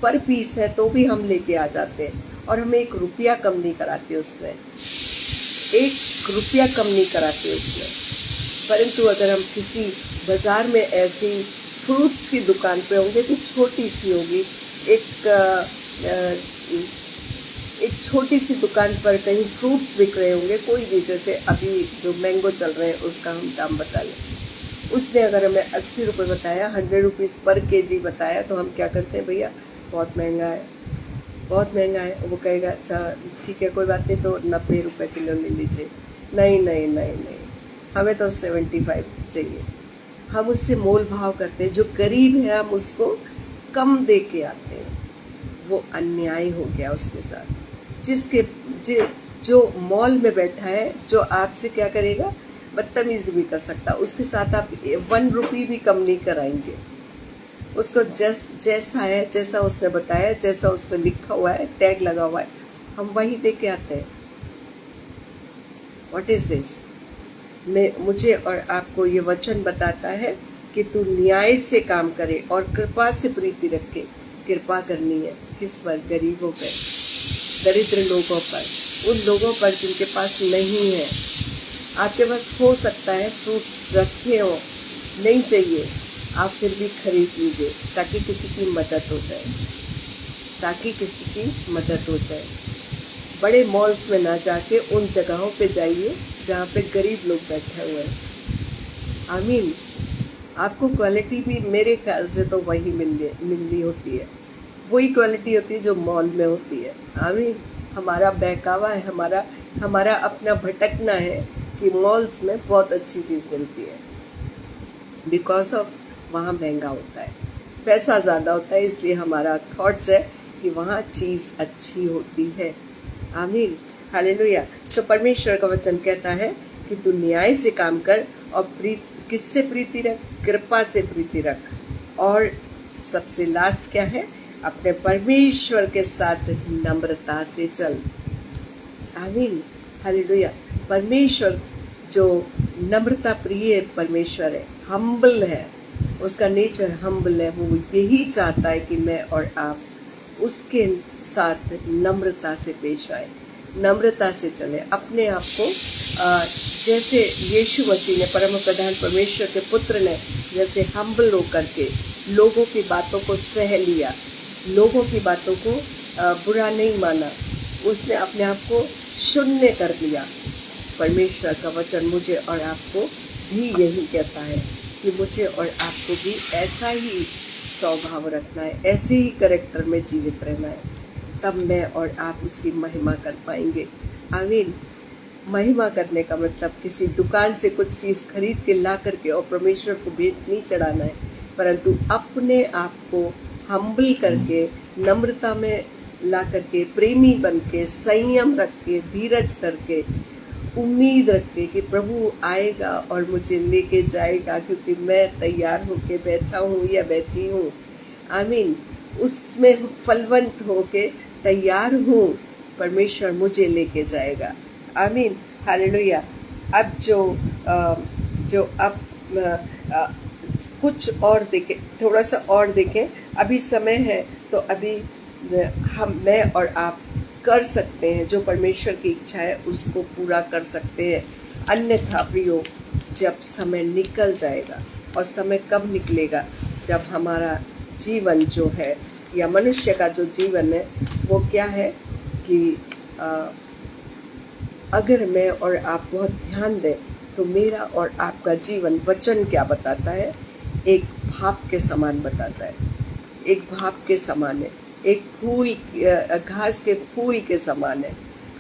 पर पीस है तो भी हम लेके आ जाते हैं, और हमें 1 रुपया कम नहीं कराते उसमें, 1 रुपया कम नहीं कराते उसमें। परंतु अगर हम किसी बाज़ार में ऐसी फ्रूट्स की दुकान पे होंगे तो छोटी सी होगी, एक छोटी सी दुकान पर कहीं फ्रूट्स बिक रहे होंगे, कोई भी, जैसे अभी जो मैंगो चल रहे हैं उसका हम दाम बता लें। उसने अगर हमें 80 रुपये बताया, 100 रुपीज़ पर केजी बताया, तो हम क्या करते हैं, भैया बहुत महंगा है, बहुत महंगा है। वो कहेगा अच्छा ठीक है, कोई बात नहीं, तो 90 रुपये किलो ले लीजिए। नहीं नहीं नहीं नहीं, हमें तो 75 चाहिए। हम उससे मोल भाव करते हैं। जो गरीब है हम उसको कम दे के आते हैं। वो अन्याय हो गया उसके साथ। जो मॉल में बैठा है, जो आपसे क्या करेगा, बदतमीजी भी कर सकता, उसके साथ आप 1 रुपी भी कम नहीं कराएंगे। उसको जैसा है, जैसा उसने बताया, जैसा उस पर लिखा हुआ है, टैग लगा हुआ है, हम वही दे के आते हैं। What is this? मुझे और आपको ये वचन बताता है कि तू न्याय से काम करे और कृपा से प्रीति रखे। कृपा करनी है किस पर? गरीबों पर, दरिद्र लोगों पर, उन लोगों पर जिनके पास नहीं है। आपके पास हो सकता है फ्रूट्स रखे हो, नहीं चाहिए, आप फिर भी खरीद लीजिए ताकि किसी की मदद हो जाए, ताकि किसी की मदद हो जाए। बड़े मॉल्स में ना जाके उन जगहों पे जाइए जहाँ पे गरीब लोग बैठे हुए हैं। आमीन। आपको क्वालिटी भी मेरे ख्याल से तो वही मिलनी होती है, वही क्वालिटी होती है जो मॉल में होती है। आमीन। हमारा बहकावा है, हमारा अपना भटकना है कि मॉल्स में बहुत अच्छी चीज़ मिलती है, बिकॉज ऑफ वहाँ महंगा होता है, पैसा ज़्यादा होता है, इसलिए हमारा थॉट्स है कि वहाँ चीज़ अच्छी होती है। आमीन। हालेलुया। सो परमेश्वर का वचन कहता है कि तू न्याय से काम कर और किससे प्रीति रख? कृपा से प्रीति रख। और सबसे लास्ट क्या है? अपने परमेश्वर के साथ नम्रता से चल। आमीन। हालेलुया। परमेश्वर जो नम्रता प्रिय परमेश्वर है, हम्बल है, उसका नेचर हम्बल है। वो यही चाहता है कि मैं और आप उसके साथ नम्रता से पेश आए, नम्रता से चले, अपने आप को जैसे यीशु मसीह ने, परम प्रधान परमेश्वर के पुत्र ने जैसे हम्बल होकर के लोगों की बातों को सह लिया, लोगों की बातों को बुरा नहीं माना, उसने अपने आप को शून्य कर दिया। परमेश्वर का वचन मुझे और आपको भी यही कहता है कि मुझे और आपको भी ऐसा ही स्वभाव रखना है, ऐसे ही कैरेक्टर में जीवित रहना है, तब मैं और आप उसकी महिमा कर पाएंगे। आमीन। महिमा करने का मतलब किसी दुकान से कुछ चीज़ खरीद के ला करके और परमेश्वर को भेंट नहीं चढ़ाना है, परंतु अपने आप को हम्बल करके, नम्रता में ला करके, प्रेमी बन के, संयम रख के, धीरज धर के, उम्मीद रखते कि प्रभु आएगा और मुझे लेके जाएगा, क्योंकि मैं तैयार होके बैठा हूँ या बैठी हूँ। आमीन। उसमें फलवंत होके तैयार हूँ, परमेश्वर मुझे लेके जाएगा। आमीन। हालेलुया। अब कुछ और देखें, थोड़ा सा और देखें। अभी समय है तो अभी मैं और आप कर सकते हैं, जो परमेश्वर की इच्छा है उसको पूरा कर सकते हैं। अन्यथा प्रियो, जब समय निकल जाएगा, और समय कब निकलेगा? जब हमारा जीवन जो है, या मनुष्य का जो जीवन है, वो क्या है कि अगर मैं और आप बहुत ध्यान दें तो मेरा और आपका जीवन, वचन क्या बताता है? एक भाप के समान बताता है, एक भाप के समान है, एक फूल, घास के फूल के समान है।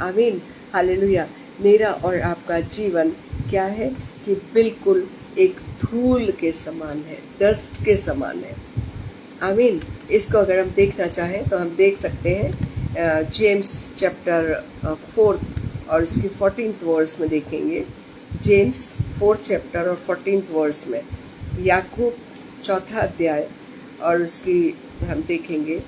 आमीन। हालेलुया। मेरा और आपका जीवन क्या है कि बिल्कुल एक धूल के समान है, डस्ट के समान है। आमीन। इसको अगर हम देखना चाहें तो हम देख सकते हैं जेम्स चैप्टर 4 और इसकी 14th वर्स में देखेंगे। जेम्स 4th चैप्टर और 14th वर्स में, याकूब 4था अध्याय और उसकी हम देखेंगे,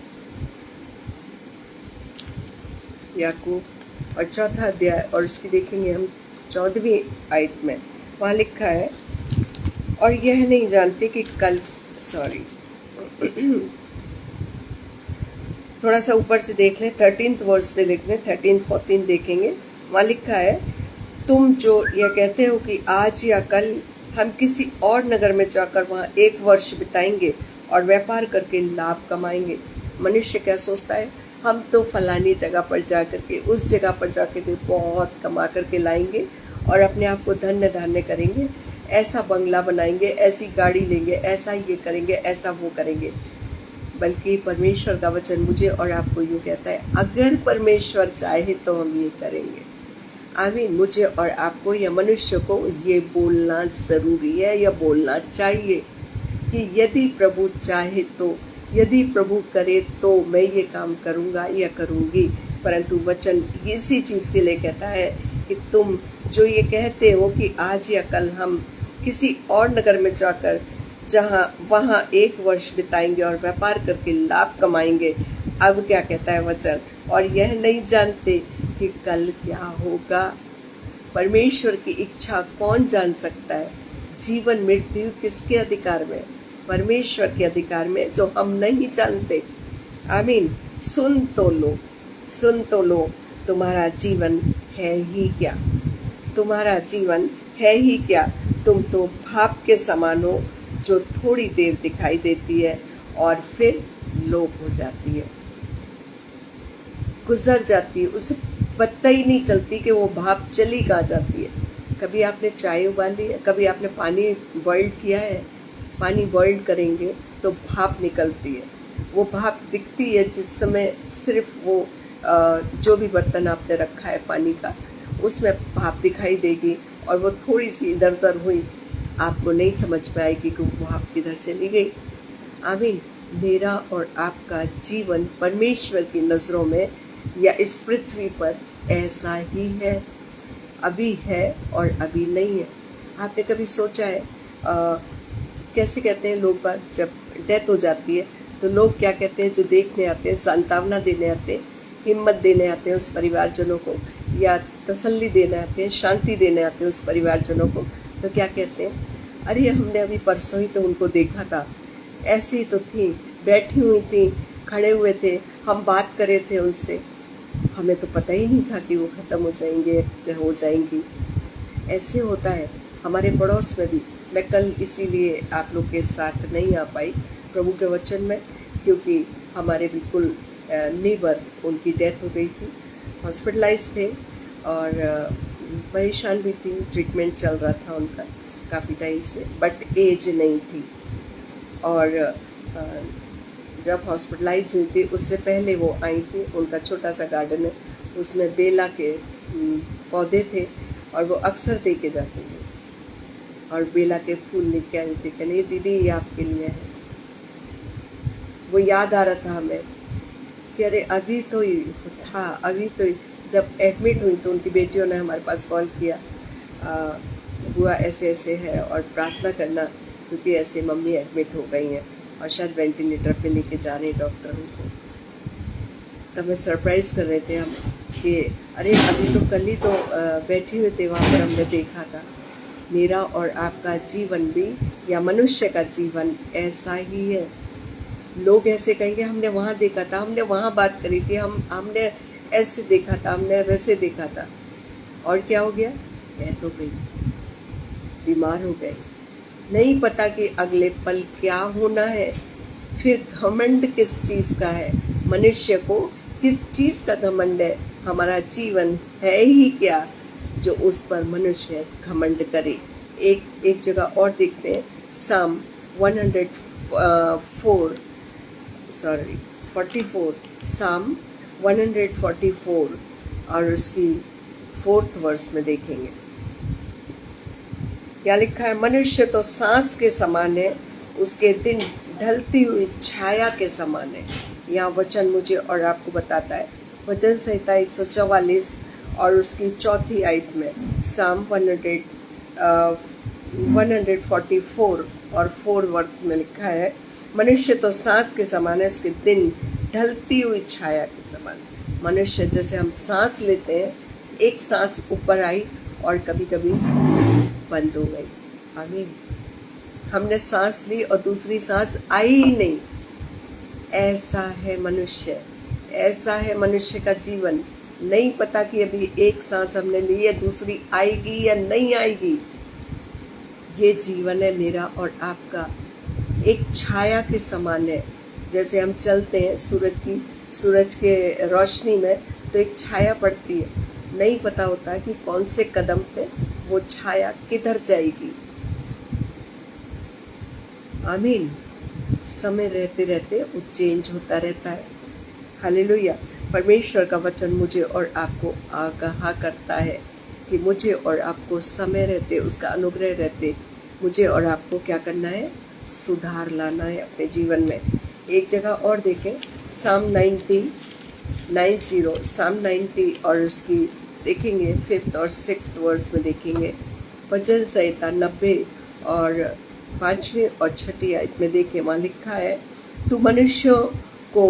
याकूब और 4था अध्याय और उसकी देखेंगे हम 14वीं आयत में। वहाँ लिखा है, और यह नहीं जानते कि कल, सॉरी थोड़ा सा ऊपर से देख लें, 13th वर्स से लिख लें, 13 14 देखेंगे। वहाँ लिखा है, तुम जो यह कहते हो कि आज या कल हम किसी और नगर में जाकर वहाँ 1 वर्ष बिताएंगे और व्यापार करके लाभ कमाएंगे। मनुष्य क्या सोचता है, हम तो फलानी जगह पर जा करके, उस जगह पर जाकर के बहुत कमा करके लाएंगे और अपने आप को धन्य धान्य करेंगे, ऐसा बंगला बनाएंगे, ऐसी गाड़ी लेंगे, ऐसा ये करेंगे, ऐसा वो करेंगे। बल्कि परमेश्वर का वचन मुझे और आपको यूँ कहता है, अगर परमेश्वर चाहे तो हम ये करेंगे। आमीन। मुझे और आपको या मनुष्य को ये बोलना ज़रूरी है, या बोलना चाहिए कि यदि प्रभु चाहे तो, यदि प्रभु करे तो मैं ये काम करूँगा या करूँगी। परंतु वचन इसी चीज़ के लिए कहता है कि तुम जो ये कहते हो कि आज या कल हम किसी और नगर में जाकर वहाँ 1 वर्ष बिताएंगे और व्यापार करके लाभ कमाएंगे, अब क्या कहता है वचन, और यह नहीं जानते कि कल क्या होगा। परमेश्वर की इच्छा कौन जान सकता है? जीवन मृत्यु किसके अधिकार में? परमेश्वर के अधिकार में, जो हम नहीं जानते। आमीन। सुन तो लो, तुम्हारा जीवन है ही क्या? तुम्हारा जीवन है ही क्या? तुम तो भाप के समान हो, जो थोड़ी देर दिखाई देती है और फिर लोप हो जाती है, गुजर जाती है। उसे पता ही नहीं चलती कि वो भाप चली कहाँ जाती है। कभी आपने चाय उबाली है? कभी आपने पानी बॉइल्ड किया है? पानी बॉइल्ड करेंगे तो भाप निकलती है। वो भाप दिखती है जिस समय सिर्फ वो जो भी बर्तन आपने रखा है पानी का, उसमें भाप दिखाई देगी, और वो थोड़ी सी इधर उधर हुई, आपको नहीं समझ में आएगी कि वो भाप किधर चली गई। आमीन। मेरा और आपका जीवन परमेश्वर की नज़रों में या इस पृथ्वी पर ऐसा ही है, अभी है और अभी नहीं है। आपने कभी सोचा है कैसे कहते हैं लोग बात, जब डेथ हो जाती है तो लोग क्या कहते हैं, जो देखने आते हैं, सांत्वना देने आते हैं, हिम्मत देने आते हैं उस परिवारजनों को, या तसल्ली देने आते हैं, शांति देने आते हैं उस परिवारजनों को, तो क्या कहते हैं, अरे हमने अभी परसों ही तो उनको देखा था, ऐसी ही तो थी, बैठी हुई थी, खड़े हुए थे, हम बात कर रहे थे उनसे, हमें तो पता ही नहीं था कि वो ख़त्म हो जाएंगे, हो जाएंगी। ऐसे होता है हमारे पड़ोस में भी। मैं कल इसीलिए आप लोग के साथ नहीं आ पाई प्रभु के वचन में, क्योंकि हमारे बिल्कुल नेबर, उनकी डेथ हो गई थी, हॉस्पिटलाइज थे और परेशान भी थी, ट्रीटमेंट चल रहा था उनका काफ़ी टाइम से, बट एज नहीं थी। और जब हॉस्पिटलाइज हुई थी उससे पहले वो आई थी, उनका छोटा सा गार्डन है, उसमें बेला के पौधे थे और वो अक्सर दे के जाते थे, और बेला के फूल लेके आई थी, कहने दीदी ये आपके लिए है। वो याद आ रहा था हमें कि अरे अभी तो था, अभी तो जब एडमिट हुई तो उनकी बेटियों ने हमारे पास कॉल किया, बुआ ऐसे ऐसे है और प्रार्थना करना, क्योंकि ऐसे मम्मी एडमिट हो गई हैं और शायद वेंटिलेटर पे लेके जा रहे हैं डॉक्टर उनको। तब मैं सरप्राइज़ कर रहे थे हम कि अरे अभी तो कल ही तो बैठी हुए थे वहाँ पर, हमने देखा था। मेरा और आपका जीवन भी, या मनुष्य का जीवन ऐसा ही है। लोग ऐसे कहेंगे हमने वहाँ देखा था, हमने वहाँ बात करी थी, हमने ऐसे देखा था, हमने वैसे देखा था, और क्या हो गया, डेथ हो गई, बीमार हो गए, नहीं पता कि अगले पल क्या होना है। फिर घमंड किस चीज़ का है? मनुष्य को किस चीज़ का घमंड है? हमारा जीवन है ही क्या जो उस पर मनुष्य घमंड करे। एक जगह और देखते हैं, साम 44, साम 144 और उसकी 4th वर्स में देखेंगे क्या लिखा है। मनुष्य तो सांस के समान है, उसके दिन ढलती हुई छाया के समान है। यहाँ वचन मुझे और आपको बताता है, वचन संहिता 144 और उसकी 4th आयत में, साम 144 और 4 वर्स में लिखा है, मनुष्य तो सांस के समान है, उसके दिन ढलती हुई छाया के समान। मनुष्य जैसे हम सांस लेते हैं, एक सांस ऊपर आई और कभी कभी बंद हो गई। आमीन। हमने सांस ली और दूसरी सांस आई ही नहीं। ऐसा है मनुष्य, ऐसा है मनुष्य का जीवन। नहीं पता कि अभी एक सांस हमने ली है, दूसरी आएगी या नहीं आएगी। ये जीवन है मेरा और आपका, एक छाया के समान है। जैसे हम चलते हैं सूरज के रोशनी में, तो एक छाया पड़ती है, नहीं पता होता कि कौन से कदम पे वो छाया किधर जाएगी। आमीन। समय रहते रहते वो चेंज होता रहता है। हालेलुया। परमेश्वर का वचन मुझे और आपको आगाह करता है कि मुझे और आपको समय रहते, उसका अनुग्रह रहते, मुझे और आपको क्या करना है, सुधार लाना है अपने जीवन में। एक जगह और देखें, साम 90 और उसकी देखेंगे 5th और 6th वर्स में देखेंगे। भजन संहिता 90 और 5वीं और 6ठी आयत में देखें, वहाँ लिखा है, तू मनुष्यों को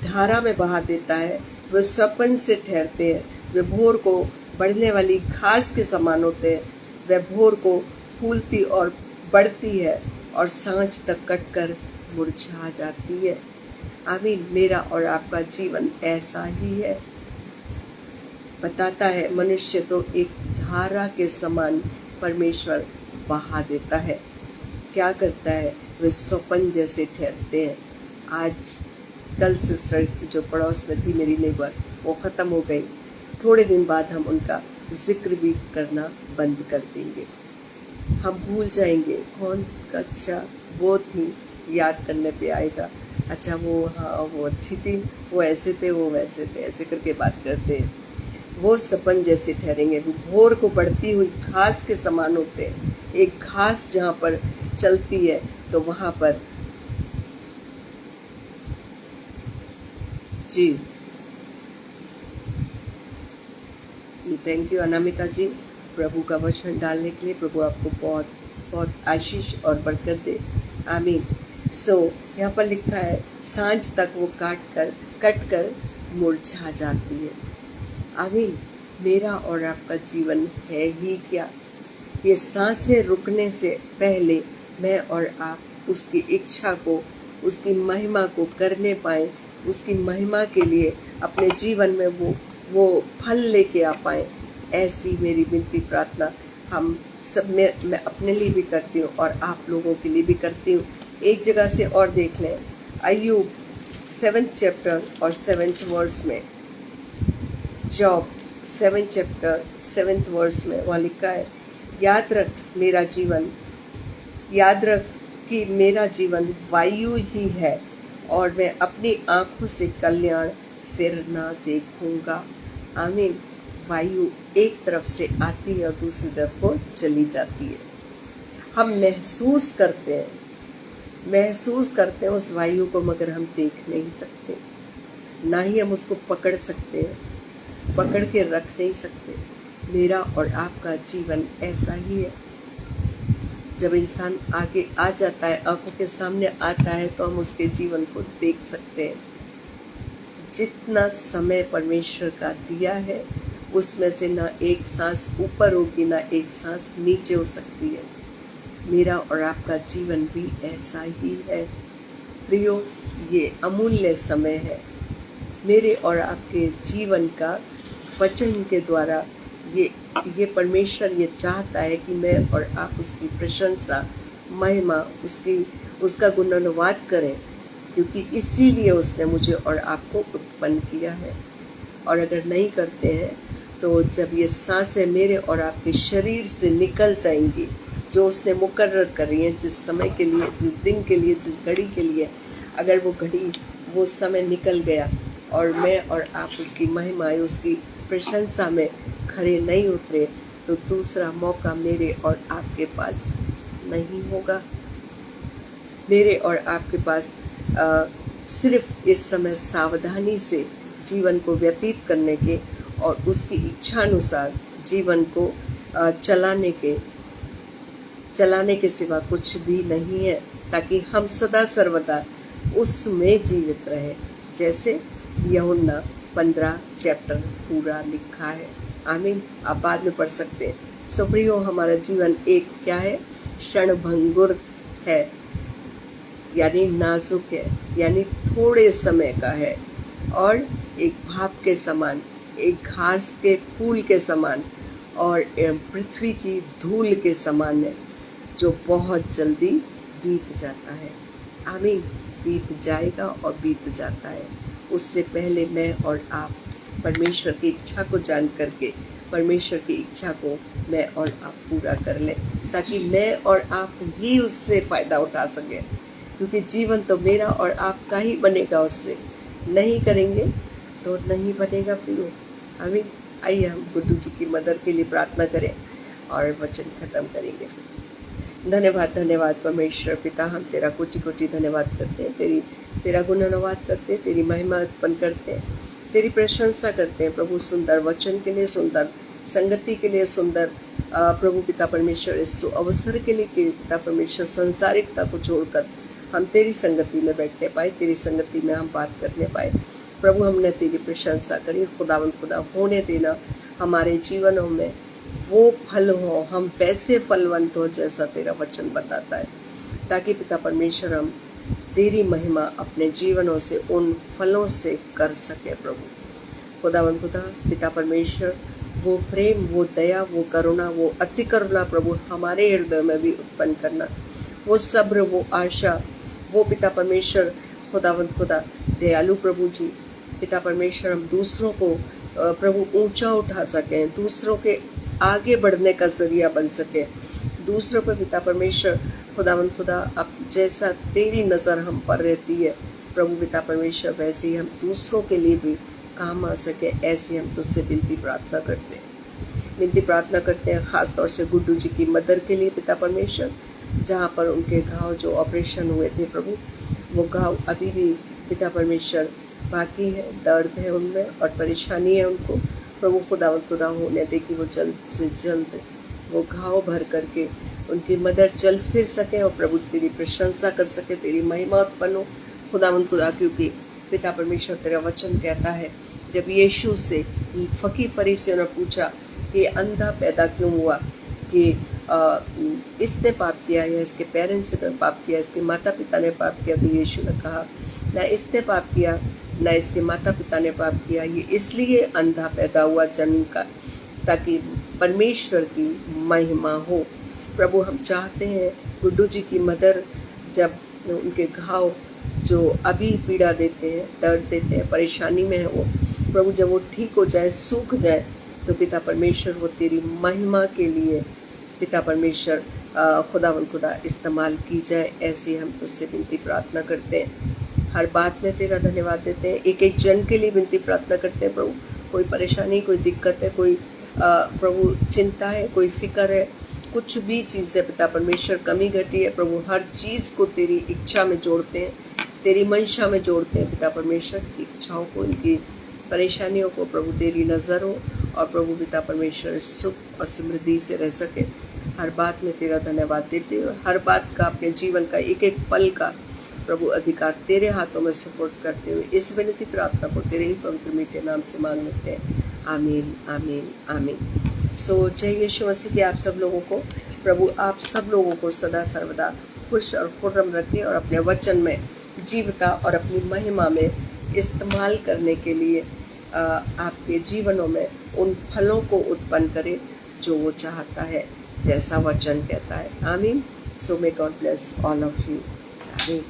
धारा में बहा देता है, वे सपन से ठहरते हैं, वे भोर को बढ़ने वाली घास के समान होते हैं, वे भोर को फूलती और बढ़ती है और सांझ तक कटकर मुरझा जाती है। आमीन। मेरा और आपका जीवन ऐसा ही है। बताता है मनुष्य तो एक धारा के समान परमेश्वर बहा देता है। क्या करता है? वे स्वपन जैसे ठहरते हैं। आज कल सिस्टर जो पड़ोस में थी मेरी नेबर, वो ख़त्म हो गई। थोड़े दिन बाद हम उनका जिक्र भी करना बंद कर देंगे। हम भूल जाएंगे कौन, अच्छा वो थी, याद करने पे आएगा, अच्छा वो, हाँ वो अच्छी थी, वो ऐसे थे, वो वैसे थे, ऐसे करके बात करते हैं। वो सपन जैसे ठहरेंगे, वो भोर को बढ़ती हुई घास के समान होते हैं। एक घास जहाँ पर चलती है तो वहाँ पर जी जी थैंक यू अनामिका जी, प्रभु का वचन डालने के लिए। प्रभु आपको बहुत बहुत आशीष और बरकत दे। आमीन। यहाँ पर लिखा है, सांझ तक वो कट कर मुरझा जाती है। आमीन। मेरा और आपका जीवन है ही क्या? ये सांसें रुकने से पहले मैं और आप उसकी इच्छा को, उसकी महिमा को करने पाए, उसकी महिमा के लिए अपने जीवन में वो फल लेके आ पाए। ऐसी मेरी विनती प्रार्थना हम सब में, मैं अपने लिए भी करती हूँ और आप लोगों के लिए भी करती हूँ। एक जगह से और देख लें, अय्यूब 7th चैप्टर और 7th वर्स में, job 7th chapter 7th verse में वहाँ लिखा है, याद रख कि मेरा जीवन वायु ही है और मैं अपनी आंखों से कल्याण फिर ना देखूंगा। आमीन। वायु एक तरफ से आती है और दूसरी तरफ को चली जाती है। हम महसूस करते हैं उस वायु को, मगर हम देख नहीं सकते, ना ही हम उसको पकड़ सकते हैं, पकड़ के रख नहीं सकते। मेरा और आपका जीवन ऐसा ही है। जब इंसान आगे आ जाता है, आंखों के सामने आता है, तो हम उसके जीवन को देख सकते हैं। जितना समय परमेश्वर का दिया है, उसमें से ना एक सांस ऊपर होगी, ना एक सांस नीचे हो सकती है। मेरा और आपका जीवन भी ऐसा ही है। प्रियो, ये अमूल्य समय है। मेरे और आपके जीवन का वचन के द्वारा ये परमेश्वर ये चाहता है कि मैं और आप उसकी प्रशंसा, महिमा, उसका गुणानुवाद करें, क्योंकि इसीलिए उसने मुझे और आपको उत्पन्न किया है। और अगर नहीं करते हैं तो जब ये सांसें मेरे और आपके शरीर से निकल जाएंगी, जो उसने मुकर्रर करी है, जिस समय के लिए, जिस दिन के लिए, जिस घड़ी के लिए, अगर वो समय निकल गया और मैं और आप उसकी महिमा, उसकी प्रशंसा में खड़े नहीं उतरे, तो दूसरा मौका मेरे और आपके पास नहीं होगा। मेरे और आपके पास सिर्फ इस समय सावधानी से जीवन को व्यतीत करने के और उसकी इच्छानुसार जीवन को चलाने के सिवा कुछ भी नहीं है, ताकि हम सदा सर्वदा उसमें जीवित रहे, जैसे यूहन्ना 15 चैप्टर पूरा लिखा है। आमीन। आप बाद में पढ़ सकते हैं। सो प्रियो, हमारा जीवन एक क्या है? क्षणभंगुर है, यानी नाजुक है, यानी थोड़े समय का है, और एक भाप के समान, एक घास के फूल के समान और पृथ्वी की धूल के समान है, जो बहुत जल्दी बीत जाता है। आमीन। बीत जाएगा और बीत जाता है। उससे पहले मैं और आप परमेश्वर की इच्छा को जान करके परमेश्वर की इच्छा को मैं और आप पूरा कर लें, ताकि मैं और आप ही उससे फ़ायदा उठा सकें, क्योंकि जीवन तो मेरा और आपका ही बनेगा। उससे नहीं करेंगे तो नहीं बनेगा प्रियो। आमीन। आइए हम गुड्डू जी की मदद के लिए प्रार्थना करें और वचन खत्म करेंगे। धन्यवाद परमेश्वर पिता, हम तेरा कोटि कोटि धन्यवाद करते हैं, तेरा गुणानुवाद करते हैं, तेरी महिमा उत्पन्न करते हैं। तेरी प्रशंसा करते हैं प्रभु, सुंदर वचन के लिए, सुंदर संगति के लिए, सुंदर प्रभु पिता परमेश्वर इस अवसर के लिए कि पिता परमेश्वर संसारिकता को छोड़कर हम तेरी संगति में बैठने पाए, तेरी संगति में हम बात करने पाए। प्रभु हमने तेरी प्रशंसा करी। खुदावंद खुदा होने देना हमारे जीवनों में वो फल हो, हम वैसे फलवंत हो जैसा तेरा वचन बताता है, ताकि पिता परमेश्वर हम तेरी महिमा अपने जीवनों से, उन फलों से कर सके। प्रभु खुदावंद खुदा पिता परमेश्वर वो प्रेम, वो दया, वो करुणा, वो अति करुणा प्रभु हमारे हृदय में भी उत्पन्न करना, वो सब्र, वो आशा, वो पिता परमेश्वर खुदावंद खुदा दयालु प्रभु जी पिता परमेश्वर हम दूसरों को प्रभु ऊंचा उठा सकें, दूसरों के आगे बढ़ने का जरिया बन सके, दूसरों पर पिता परमेश्वर खुदावंद खुदा अब जैसा तेरी नज़र हम पर रहती है प्रभु पिता परमेश्वर, वैसे ही हम दूसरों के लिए भी काम आ सके, ऐसी हम तुझसे विनती प्रार्थना करते हैं। ख़ास तौर से गुड्डू जी की मदर के लिए पिता परमेश्वर, जहाँ पर उनके घाव जो ऑपरेशन हुए थे प्रभु, वो घाव अभी भी पिता परमेश्वर बाकी है, दर्द है उनमें और परेशानी है उनको। प्रभु खुदा होने दे कि वो जल्द से जल्द वो घाव भर करके उनकी मदर चल फिर सके और प्रभु तेरी प्रशंसा कर सके, तेरी महिमा उत्पन्न हो खुदा, क्योंकि पिता परमेश्वर तेरा वचन कहता है, जब यीशु से फकीर फरीसियों ने पूछा कि अंधा पैदा क्यों हुआ, कि इसने पाप किया या इसके पेरेंट्स ने पाप किया, इसके माता पिता ने पाप किया, तो यीशु ने कहा ना इसने पाप किया ना इसके माता पिता ने पाप किया, ये इसलिए अंधा पैदा हुआ जन्म का, ताकि परमेश्वर की महिमा हो। प्रभु हम चाहते हैं गुड्डू जी की मदर, जब उनके घाव जो अभी पीड़ा देते हैं, दर्द देते हैं, परेशानी में है वो प्रभु, जब वो ठीक हो जाए, सूख जाए, तो पिता परमेश्वर वो तेरी महिमा के लिए पिता परमेश्वर खुदा इस्तेमाल की जाए, ऐसी हम तुझसे विनती प्रार्थना करते हैं। हर बात में तेरा धन्यवाद देते हैं, एक एक जन के लिए विनती प्रार्थना करते हैं प्रभु, कोई परेशानी, कोई दिक्कत है, कोई प्रभु चिंता है, कोई फिक्र है, कुछ भी चीज़ है पिता परमेश्वर, कमी घटी है प्रभु, हर चीज़ को तेरी इच्छा में जोड़ते हैं, तेरी मंशा में जोड़ते हैं पिता परमेश्वर की इच्छाओं को, इनकी परेशानियों को प्रभु तेरी नज़र हो और प्रभु पिता परमेश्वर सुख और समृद्धि से रह सके। हर बात में तेरा धन्यवाद देते हुए, हर बात का, अपने जीवन का एक एक पल का प्रभु अधिकार तेरे हाथों में सपोर्ट करते हुए इस विनती प्रार्थना को तेरे ही पवित्र मीठे नाम से मांग लेते हैं। आमीन, आमीन, आमीन। सो जय यीशु मसीह के आप सब लोगों को, प्रभु आप सब लोगों को सदा सर्वदा खुश और खुर्रम रखे और अपने वचन में जीवता और अपनी महिमा में इस्तेमाल करने के लिए आपके जीवनों में उन फलों को उत्पन्न करे जो वो चाहता है, जैसा वचन कहता है। Amen. So may God bless all of you. आमीन।